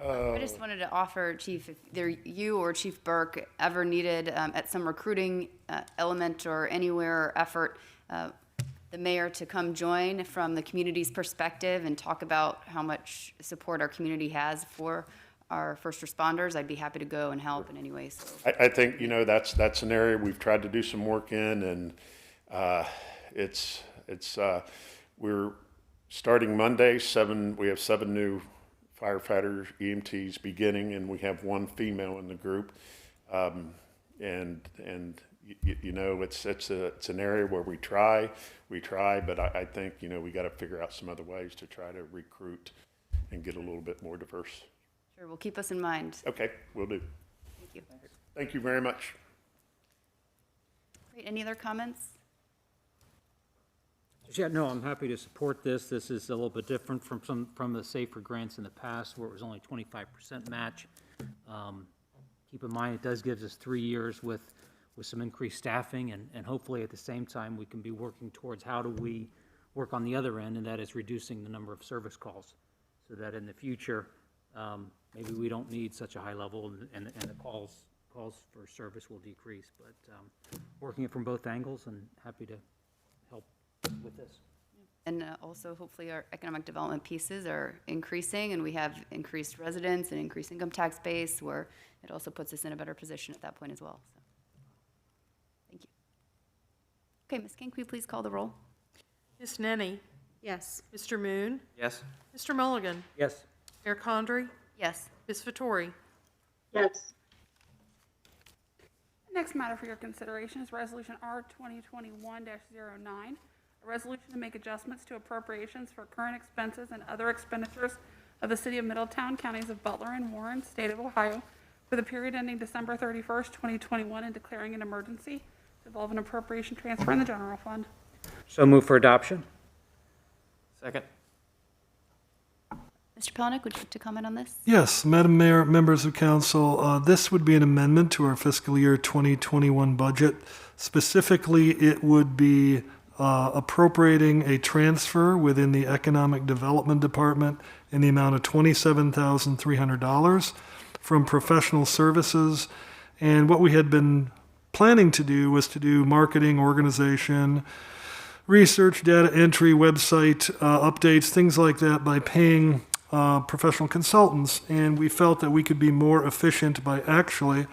I just wanted to offer, Chief, if either you or Chief Burke ever needed at some recruiting element or anywhere or effort, the mayor to come join from the community's perspective and talk about how much support our community has for our first responders, I'd be happy to go and help in any way. So. I think, that's an area we've tried to do some work in, and we're starting Monday. We have 7 new firefighters, EMTs beginning, and we have 1 female in the group. It's an area where we try, but I think, we got to figure out some other ways to try to recruit and get a little bit more diverse. Sure, well, keep us in mind. Okay, will do. Thank you. Thank you very much. Great, any other comments? Yeah, no, I'm happy to support this. This is a little bit different from the safer grants in the past, where it was only 25% match. Keep in mind, it does give us 3 years with some increased staffing, and hopefully at the same time, we can be working towards how do we work on the other end, and that is reducing the number of service calls, so that in the future, maybe we don't need such a high level, and the calls for service will decrease. But working it from both angles, and happy to help with this. And also, hopefully, our economic development pieces are increasing, and we have increased residents and increased income tax base, where it also puts us in a better position at that point as well. So, thank you. Okay, Ms. King, can we please call the roll? Ms. Nenny, Yes. Mr. Moon, Yes. Mr. Mulligan, Yes. Mayor Condrey, Yes. Ms. Vettori. Yes. Next matter for your consideration is Resolution R 2021-09, a resolution to make adjustments to appropriations for current expenses and other expenditures of the City of Middletown, Counties of Butler and Warren, State of Ohio, for the period ending December 31st, 2021, and declaring an emergency to involve an appropriation transfer in the general fund. So move for adoption? Second. Mr. Pelnick, would you like to comment on this? Yes, Madam Mayor, members of council, this would be an amendment to our fiscal year 2021 budget. Specifically, it would be appropriating a transfer within the Economic Development Department in the amount of $27,300 from professional services. And what we had been planning to do was to do marketing, organization, research, data entry, website updates, things like that by paying professional consultants. And we felt that we could be more efficient by actually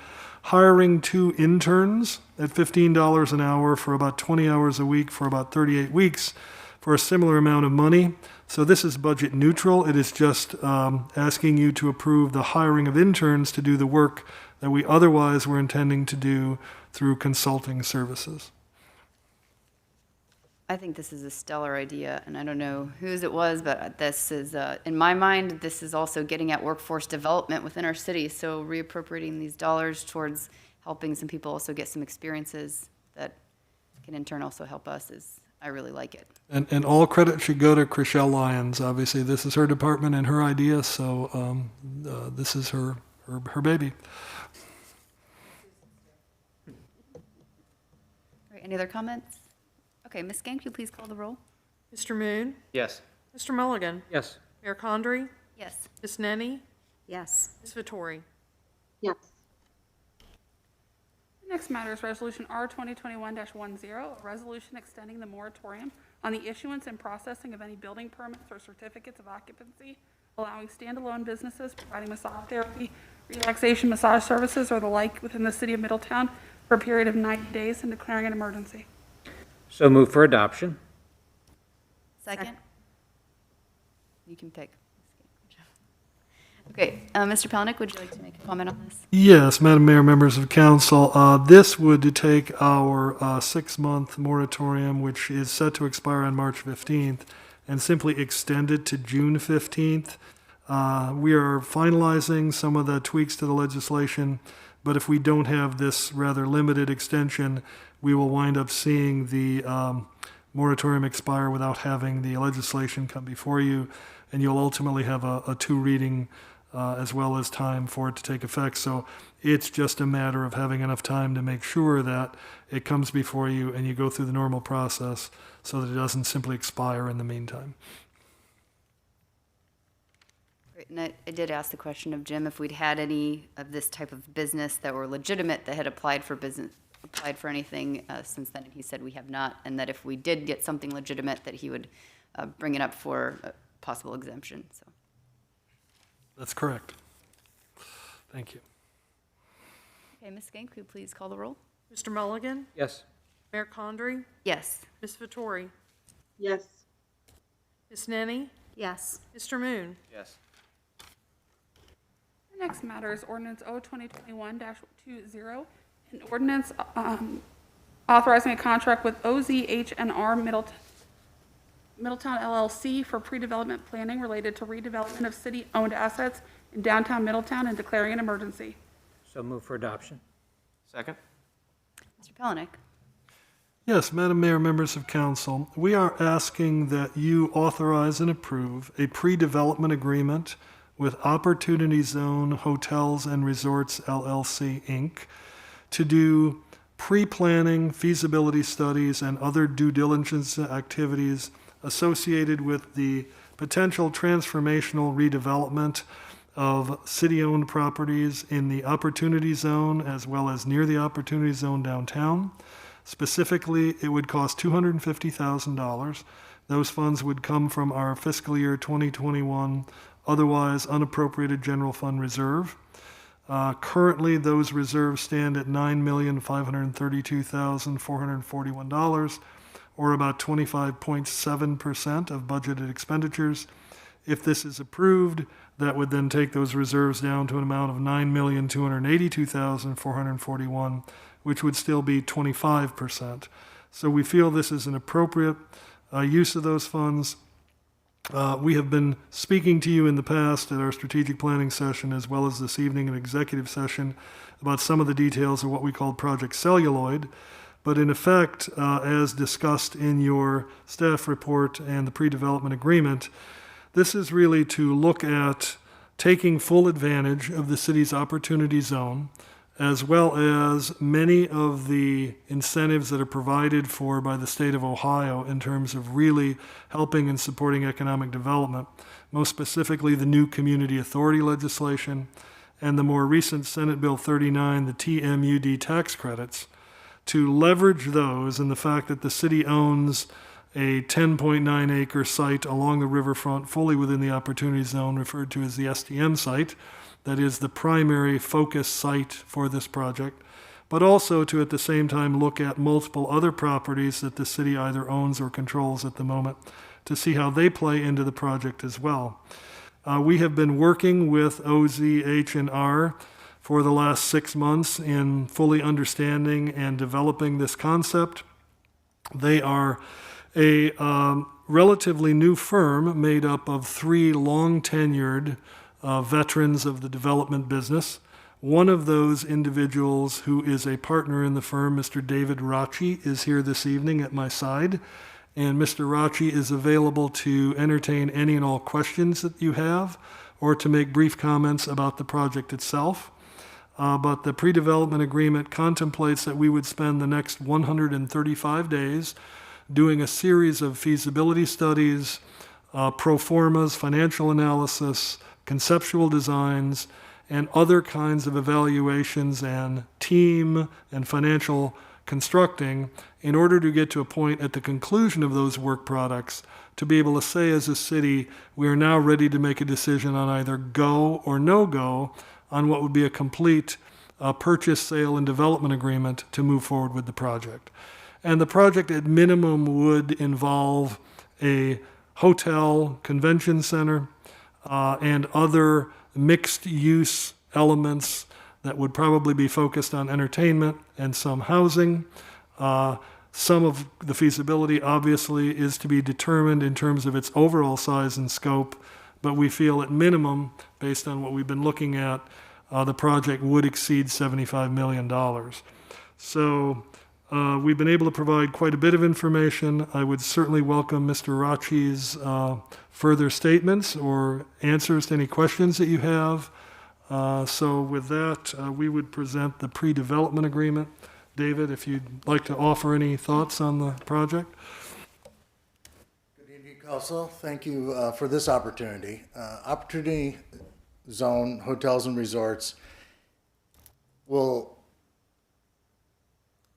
hiring 2 interns at $15 an hour for about 20 hours a week for about 38 weeks for a similar amount of money. So this is budget neutral. It is just asking you to approve the hiring of interns to do the work that we otherwise were intending to do through consulting services. I think this is a stellar idea, and I don't know whose it was, but this is, in my mind, this is also getting at workforce development within our city. So reappropriating these dollars towards helping some people also get some experiences that can in turn also help us I really like it. And all credit should go to Chriselle Lyons. Obviously, this is her department and her idea, so this is her baby. All right, any other comments? Okay, Ms. Gang, could you please call the roll? Mr. Moon, Yes. Mr. Mulligan, Yes. Mayor Condrey, Yes. Ms. Nenny, Yes. Ms. Vettori. Yes. The next matter is Resolution R 2021-10, a resolution extending the moratorium on the issuance and processing of any building permits or certificates of occupancy, allowing standalone businesses providing massage therapy, relaxation massage services, or the like within the City of Middletown for a period of 90 days and declaring an emergency. So move for adoption? Second? You can pick. Okay, Mr. Pelnick, would you like to make a comment on this? Yes, Madam Mayor, members of council, this would take our 6-month moratorium, which is set to expire on March 15th, and simply extend it to June 15th. We are finalizing some of the tweaks to the legislation, but if we don't have this rather limited extension, we will wind up seeing the moratorium expire without having the legislation come before you, and you'll ultimately have a 2-reading as well as time for it to take effect. So it's just a matter of having enough time to make sure that it comes before you and you go through the normal process so that it doesn't simply expire in the meantime. Great, and I did ask the question of Jim if we'd had any of this type of business that were legitimate that had applied for anything since then, and he said we have not, and that if we did get something legitimate, that he would bring it up for a possible exemption, so. That's correct. Thank you. Okay, Ms. Skank, could you please call the roll? Mr. Mulligan, Yes. Mayor Condrey, Yes. Ms. Vettori, Yes. Ms. Nenny, Yes. Mr. Moon. Yes. The next matter is ordinance O 2021-20, an ordinance authorizing a contract with OZH&R Middletown LLC for pre-development planning related to redevelopment of city-owned assets in downtown Middletown and declaring an emergency. So move for adoption? Second. Mr. Pelnick? Yes, Madam Mayor, members of council, we are asking that you authorize and approve a pre-development agreement with Opportunity Zone Hotels and Resorts LLC, Inc., to do pre-planning, feasibility studies, and other due diligence activities associated with the potential transformational redevelopment of city-owned properties in the Opportunity Zone as well as near the Opportunity Zone downtown. Specifically, it would cost $250,000. Those funds would come from our fiscal year 2021 otherwise unappropriated general fund reserve. Currently, those reserves stand at $9,532,441. or about 25.7% of budgeted expenditures. If this is approved, that would then take those reserves down to an amount of $9,282,441, which would still be 25%. So we feel this is an appropriate use of those funds. We have been speaking to you in the past at our strategic planning session, as well as this evening in executive session, about some of the details of what we call Project Celluloid. But in effect, as discussed in your staff report and the pre-development agreement, this is really to look at taking full advantage of the city's opportunity zone, as well as many of the incentives that are provided for by the state of Ohio in terms of really helping and supporting economic development, most specifically the new community authority legislation and the more recent Senate Bill 39, the TMUD tax credits, to leverage those and the fact that the city owns a 10.9 acre site along the riverfront fully within the opportunity zone referred to as the STM site. That is the primary focus site for this project, but also to at the same time look at multiple other properties that the city either owns or controls at the moment to see how they play into the project as well. We have been working with OZH&R for the last 6 months in fully understanding and developing this concept. They are a relatively new firm made up of 3 long-tenured veterans of the development business. One of those individuals who is a partner in the firm, Mr. David Rachi, is here this evening at my side. And Mr. Rachi is available to entertain any and all questions that you have or to make brief comments about the project itself. But the pre-development agreement contemplates that we would spend the next 135 days doing a series of feasibility studies, pro formas, financial analysis, conceptual designs, and other kinds of evaluations and team and financial constructing in order to get to a point at the conclusion of those work products to be able to say as a city, we are now ready to make a decision on either go or no go on what would be a complete purchase, sale, and development agreement to move forward with the project. And the project at minimum would involve a hotel, convention center, and other mixed-use elements that would probably be focused on entertainment and some housing. Some of the feasibility, obviously, is to be determined in terms of its overall size and scope, but we feel at minimum, based on what we've been looking at, the project would exceed $75 million. So we've been able to provide quite a bit of information. I would certainly welcome Mr. Rachi's further statements or answers to any questions that you have. So with that, we would present the pre-development agreement. David, if you'd like to offer any thoughts on the project. Good evening, Council. Thank you for this opportunity. Opportunity Zone Hotels and Resorts will,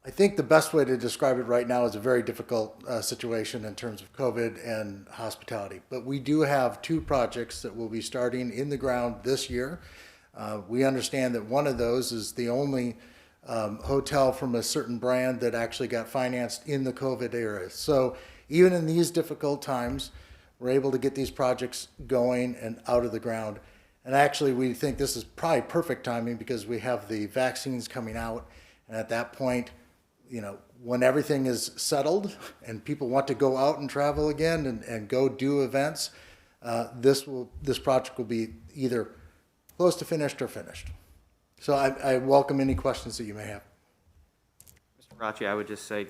I think the best way to describe it right now is a very difficult situation in terms of COVID and hospitality. But we do have 2 projects that will be starting in the ground this year. We understand that one of those is the only hotel from a certain brand that actually got financed in the COVID era. So even in these difficult times, we're able to get these projects going and out of the ground. And actually, we think this is probably perfect timing because we have the vaccines coming out. And at that point, you know, when everything is settled and people want to go out and travel again and go do events, this project will be either close to finished or finished. So I welcome any questions that you may have. Mr. Rachi, I would just say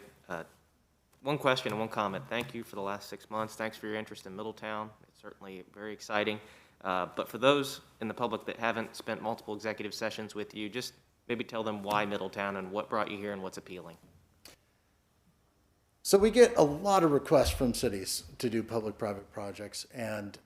one question and one comment. Thank you for the last 6 months. Thanks for your interest in Middletown. It's certainly very exciting. But for those in the public that haven't spent multiple executive sessions with you, just maybe tell them why Middletown and what brought you here and what's appealing. So we get a lot of requests from cities to do public-private projects, and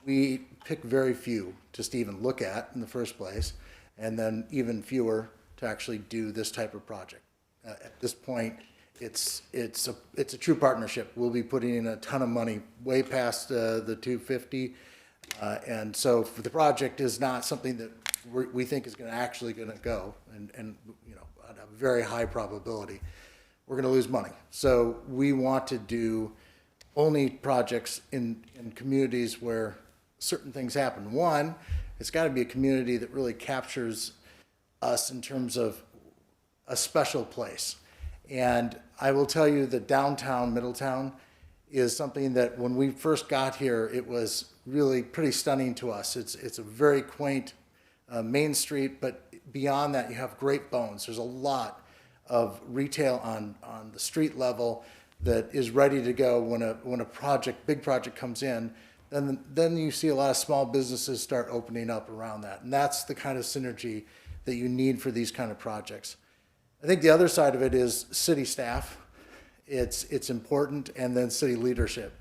we pick very few to even look at in the first place, and then even fewer to actually do this type of project. At this point, it's a true partnership. We'll be putting in a ton of money, way past the 250, and so the project is not something that we think is actually going to go, and you know, at a very high probability. we're gonna lose money. So we want to do only projects in communities where certain things happen. One, it's gotta be a community that really captures us in terms of a special place. And I will tell you that downtown Middletown is something that when we first got here, it was really pretty stunning to us. It's a very quaint main street, but beyond that, you have great bones. There's a lot of retail on the street level that is ready to go when a big project comes in. Then you see a lot of small businesses start opening up around that. And that's the kind of synergy that you need for these kind of projects. I think the other side of it is city staff. It's important, and then city leadership.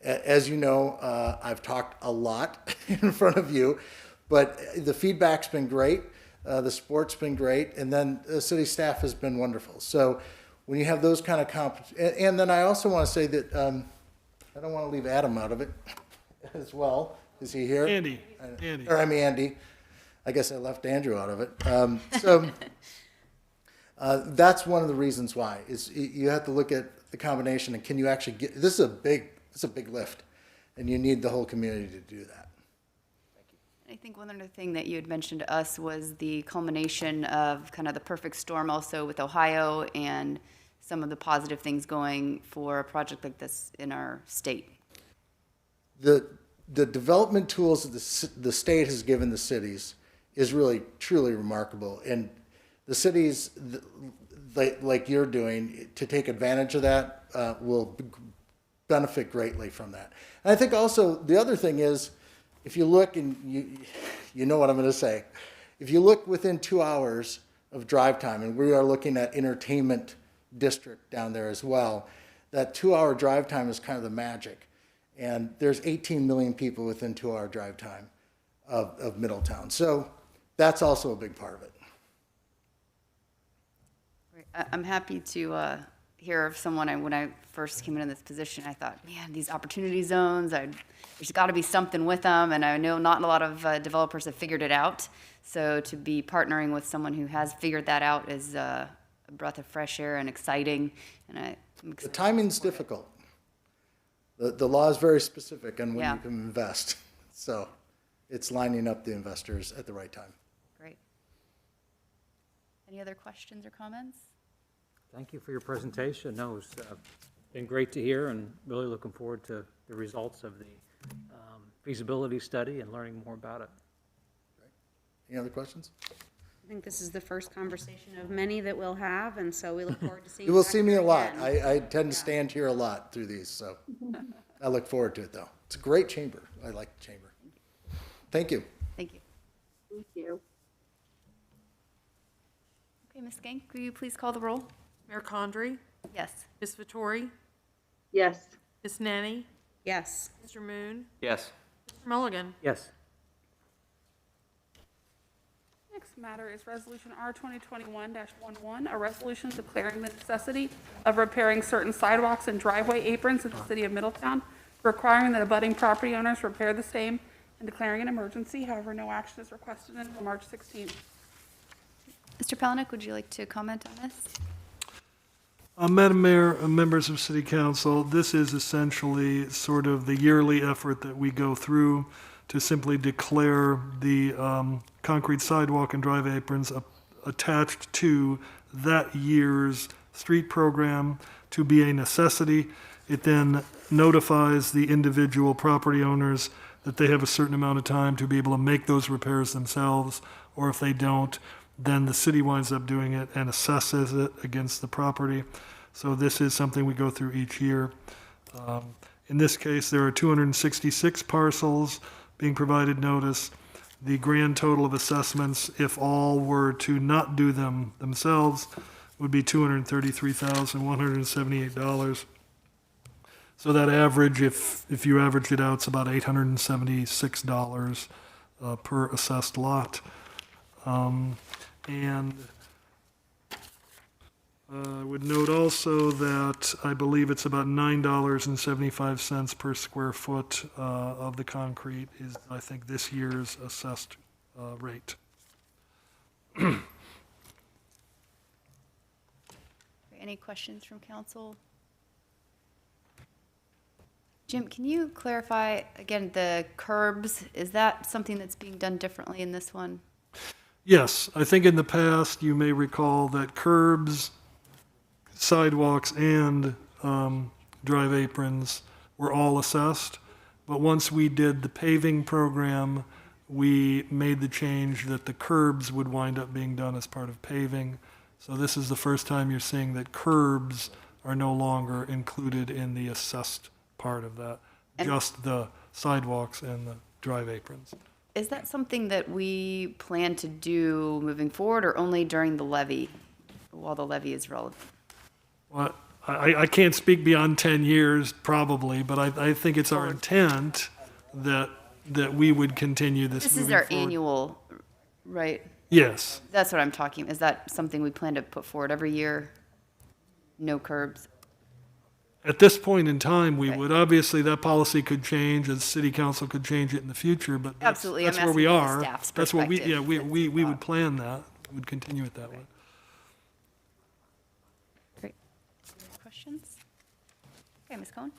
As you know, I've talked a lot in front of you, but the feedback's been great, the support's been great, and then the city staff has been wonderful. So when you have those kind of and then I also want to say that I don't want to leave Adam out of it as well. Is he here? Andy. Or I mean Andy. I guess I left Andrew out of it. That's one of the reasons why is you have to look at the combination and can you actually get, it's a big lift, and you need the whole community to do that. I think one other thing that you had mentioned to us was the culmination of kind of the perfect storm also with Ohio and some of the positive things going for a project like this in our state. The development tools that the state has given the cities is really, truly remarkable. And the cities, like you're doing, to take advantage of that will benefit greatly from that. And I think also the other thing is, if you look, and you know what I'm going to say, if you look within 2 hours of drive time, and we are looking at entertainment district down there as well, that 2-hour drive time is kind of the magic. And there's 18 million people within 2-hour drive time of Middletown. So that's also a big part of it. I'm happy to hear of someone, when I first came into this position, I thought, man, these opportunity zones, there's got to be something with them, and I know not a lot of developers have figured it out. So to be partnering with someone who has figured that out is a breath of fresh air and exciting. And the timing's difficult. The law is very specific on when Yeah. you can invest. So it's lining up the investors at the right time. Great. Any other questions or comments? Thank you for your presentation. No, it's been great to hear, and really looking forward to the results of the feasibility study and learning more about it. Any other questions? I think this is the first conversation of many that we'll have, and so we look forward to seeing You will back see me here a lot. again. I tend to stand here a lot through these, so I look forward to it, though. It's a great chamber. I like the chamber. Thank you. Thank you. Thank you. Okay, Ms. Skank, will you please call the roll? Mayor Condrey, Yes. Ms. Vettori, Yes. Ms. Nanny, Yes. Mr. Moon, Yes. Mr. Mulligan. Yes. Next matter is Resolution R 2021-11, a resolution declaring the necessity of repairing certain sidewalks and driveway aprons in the city of Middletown, requiring that abutting property owners repair the same, and declaring an emergency. However, no action is requested until March 16th. Mr. Palaniuk, would you like to comment on this? Madam Mayor, members of City Council, this is essentially sort of the yearly effort that we go through to simply declare the concrete sidewalk and drive aprons attached to that year's street program to be a necessity. It then notifies the individual property owners that they have a certain amount of time to be able to make those repairs themselves, or if they don't, then the city winds up doing it and assesses it against the property. So this is something we go through each year. In this case, there are 266 parcels being provided notice. The grand total of assessments, if all were to not do them themselves, would be $233,178. So that average, if you averaged it out, it's about $876 per assessed lot. And I would note also that I believe it's about $9.75 per square foot of the concrete is, I think, this year's assessed rate. any questions from council? Jim, can you clarify, again, the curbs, is that something that's being done differently in this one? Yes, I think in the past, you may recall that curbs, sidewalks, and drive aprons were all assessed. But once we did the paving program, we made the change that the curbs would wind up being done as part of paving. So this is the first time you're seeing that curbs are no longer included in the assessed part of that, And- just the sidewalks and the drive aprons. Is that something that we plan to do moving forward, or only during the levy, while the levy is relevant? Well, I can't speak beyond 10 years, probably, but I think it's our intent that we would continue this This moving is our forward. annual, right? Yes. That's what I'm talking, is that something we plan to put forward every year? No curbs? At this point in time, we Okay. would. Obviously, that policy could change, and city council could change it in the future, but Absolutely, I'm that's where we asking from are. the staff's That's what we, yeah, perspective. we would plan that, would continue it that way. Great. Any questions? Okay, Ms. Cohen?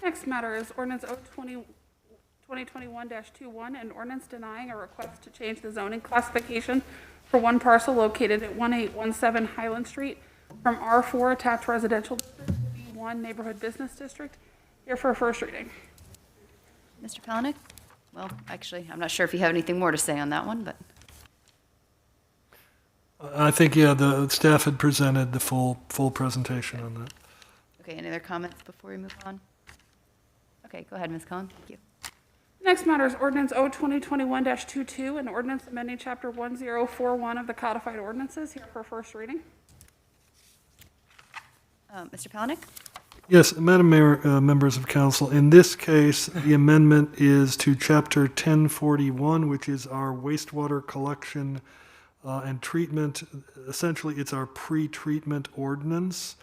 Next matter is ordinance 2021-21, an ordinance denying a request to change the zoning classification for one parcel located at 1817 Highland Street from R4 attached residential district to B1 neighborhood business district. Here for a first reading. Mr. Palanick? Well, actually, I'm not sure if you have anything more to say on that one, but, I think, yeah, the staff had presented the full presentation on that. okay, any other comments before we move on? Okay, go ahead, Ms. Cohen, thank you. Next matter is ordinance 2021-22, an ordinance amending chapter 1041 of the codified ordinances. Here for first reading. Mr. Palanick? Yes, Madam Mayor, members of council, in this case, the amendment is to Chapter 1041, which is our wastewater collection and treatment. Essentially, it's our pre-treatment ordinance.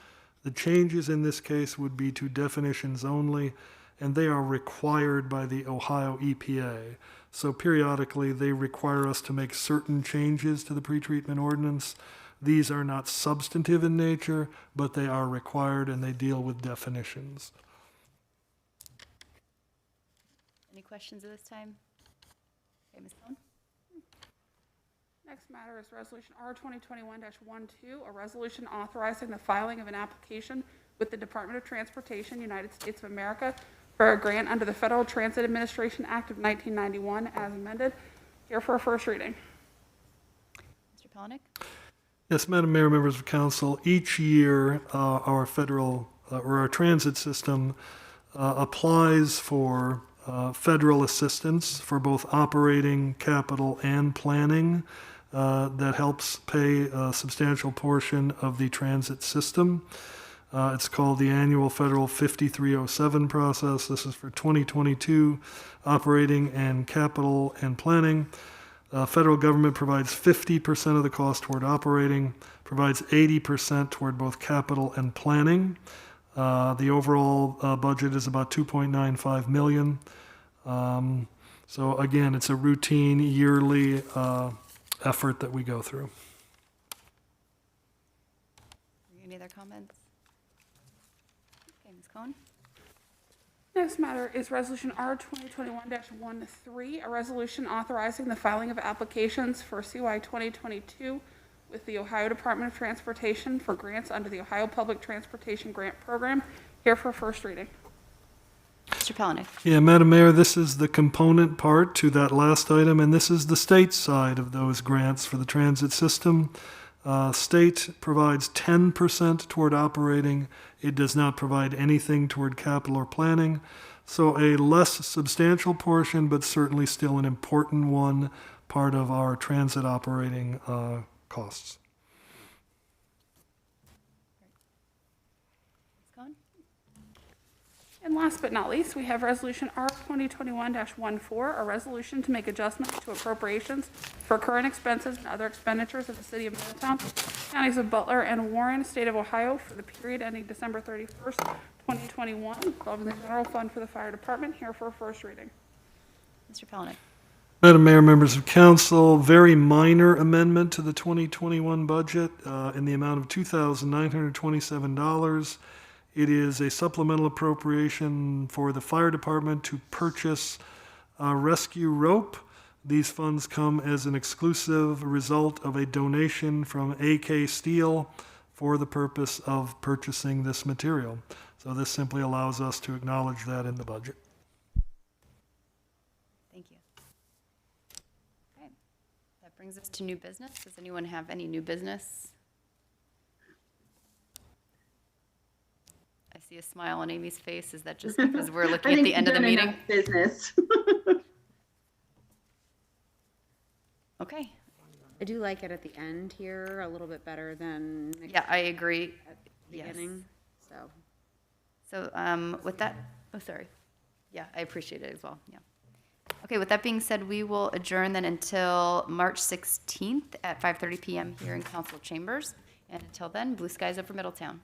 The changes in this case would be to definitions only, and they are required by the Ohio EPA. So periodically, they require us to make certain changes to the pre-treatment ordinance. These are not substantive in nature, but they are required, and they deal with definitions. Any questions at this time? Okay, Ms. Cohen? Next matter is resolution R 2021-12, a resolution authorizing the filing of an application with the Department of Transportation, United States of America, for a grant under the Federal Transit Administration Act of 1991 as amended. Here for a first reading. Mr. Palanick? Yes, Madam Mayor, members of council, each year our federal or our transit system applies for federal assistance for both operating, capital, and planning that helps pay a substantial portion of the transit system. It's called the annual federal 5307 process. This is for 2022 operating and capital and planning. Federal government provides 50% of the cost toward operating, provides 80% toward both capital and planning. The overall budget is about $2.95 million. So again, it's a routine yearly effort that we go through. Any other comments? Okay, Ms. Cohen? Next matter is resolution R 2021-13, a resolution authorizing the filing of applications for CY 2022 with the Ohio Department of Transportation for grants under the Ohio Public Transportation Grant Program. Here for first reading. Mr. Palanick? Yeah, Madam Mayor, this is the component part to that last item, and this is the state side of those grants for the transit system. State provides 10% toward operating. It does not provide anything toward capital or planning. So a less substantial portion, but certainly still an important one, part of our transit operating costs. Ms. Cohen? And last but not least, we have resolution R 2021-14, a resolution to make adjustments to appropriations for current expenses and other expenditures of the city of Middletown, counties of Butler and Warren, state of Ohio, for the period ending December 31st, 2021, involving the general fund for the fire department. Here for a first reading. Mr. Palanick? Madam Mayor, members of council, very minor amendment to the 2021 budget in the amount of $2,927. It is a supplemental appropriation for the fire department to purchase rescue rope. These funds come as an exclusive result of a donation from AK Steel for the purpose of purchasing this material. So this simply allows us to acknowledge that in the budget. Thank you. Okay, that brings us to new business. Does anyone have any new business? I see a smile on Amy's face. Is that just because we're looking at the end of the meeting? Business. Okay. I do like it at the end here a little bit better than Yeah, I agree. at the Yes. beginning, so. So with that, oh, sorry. Yeah, I appreciate it as well, yeah. Okay, with that being said, we will adjourn then until March 16th at 5:30 PM here in council chambers. And until then, blue skies over Middletown.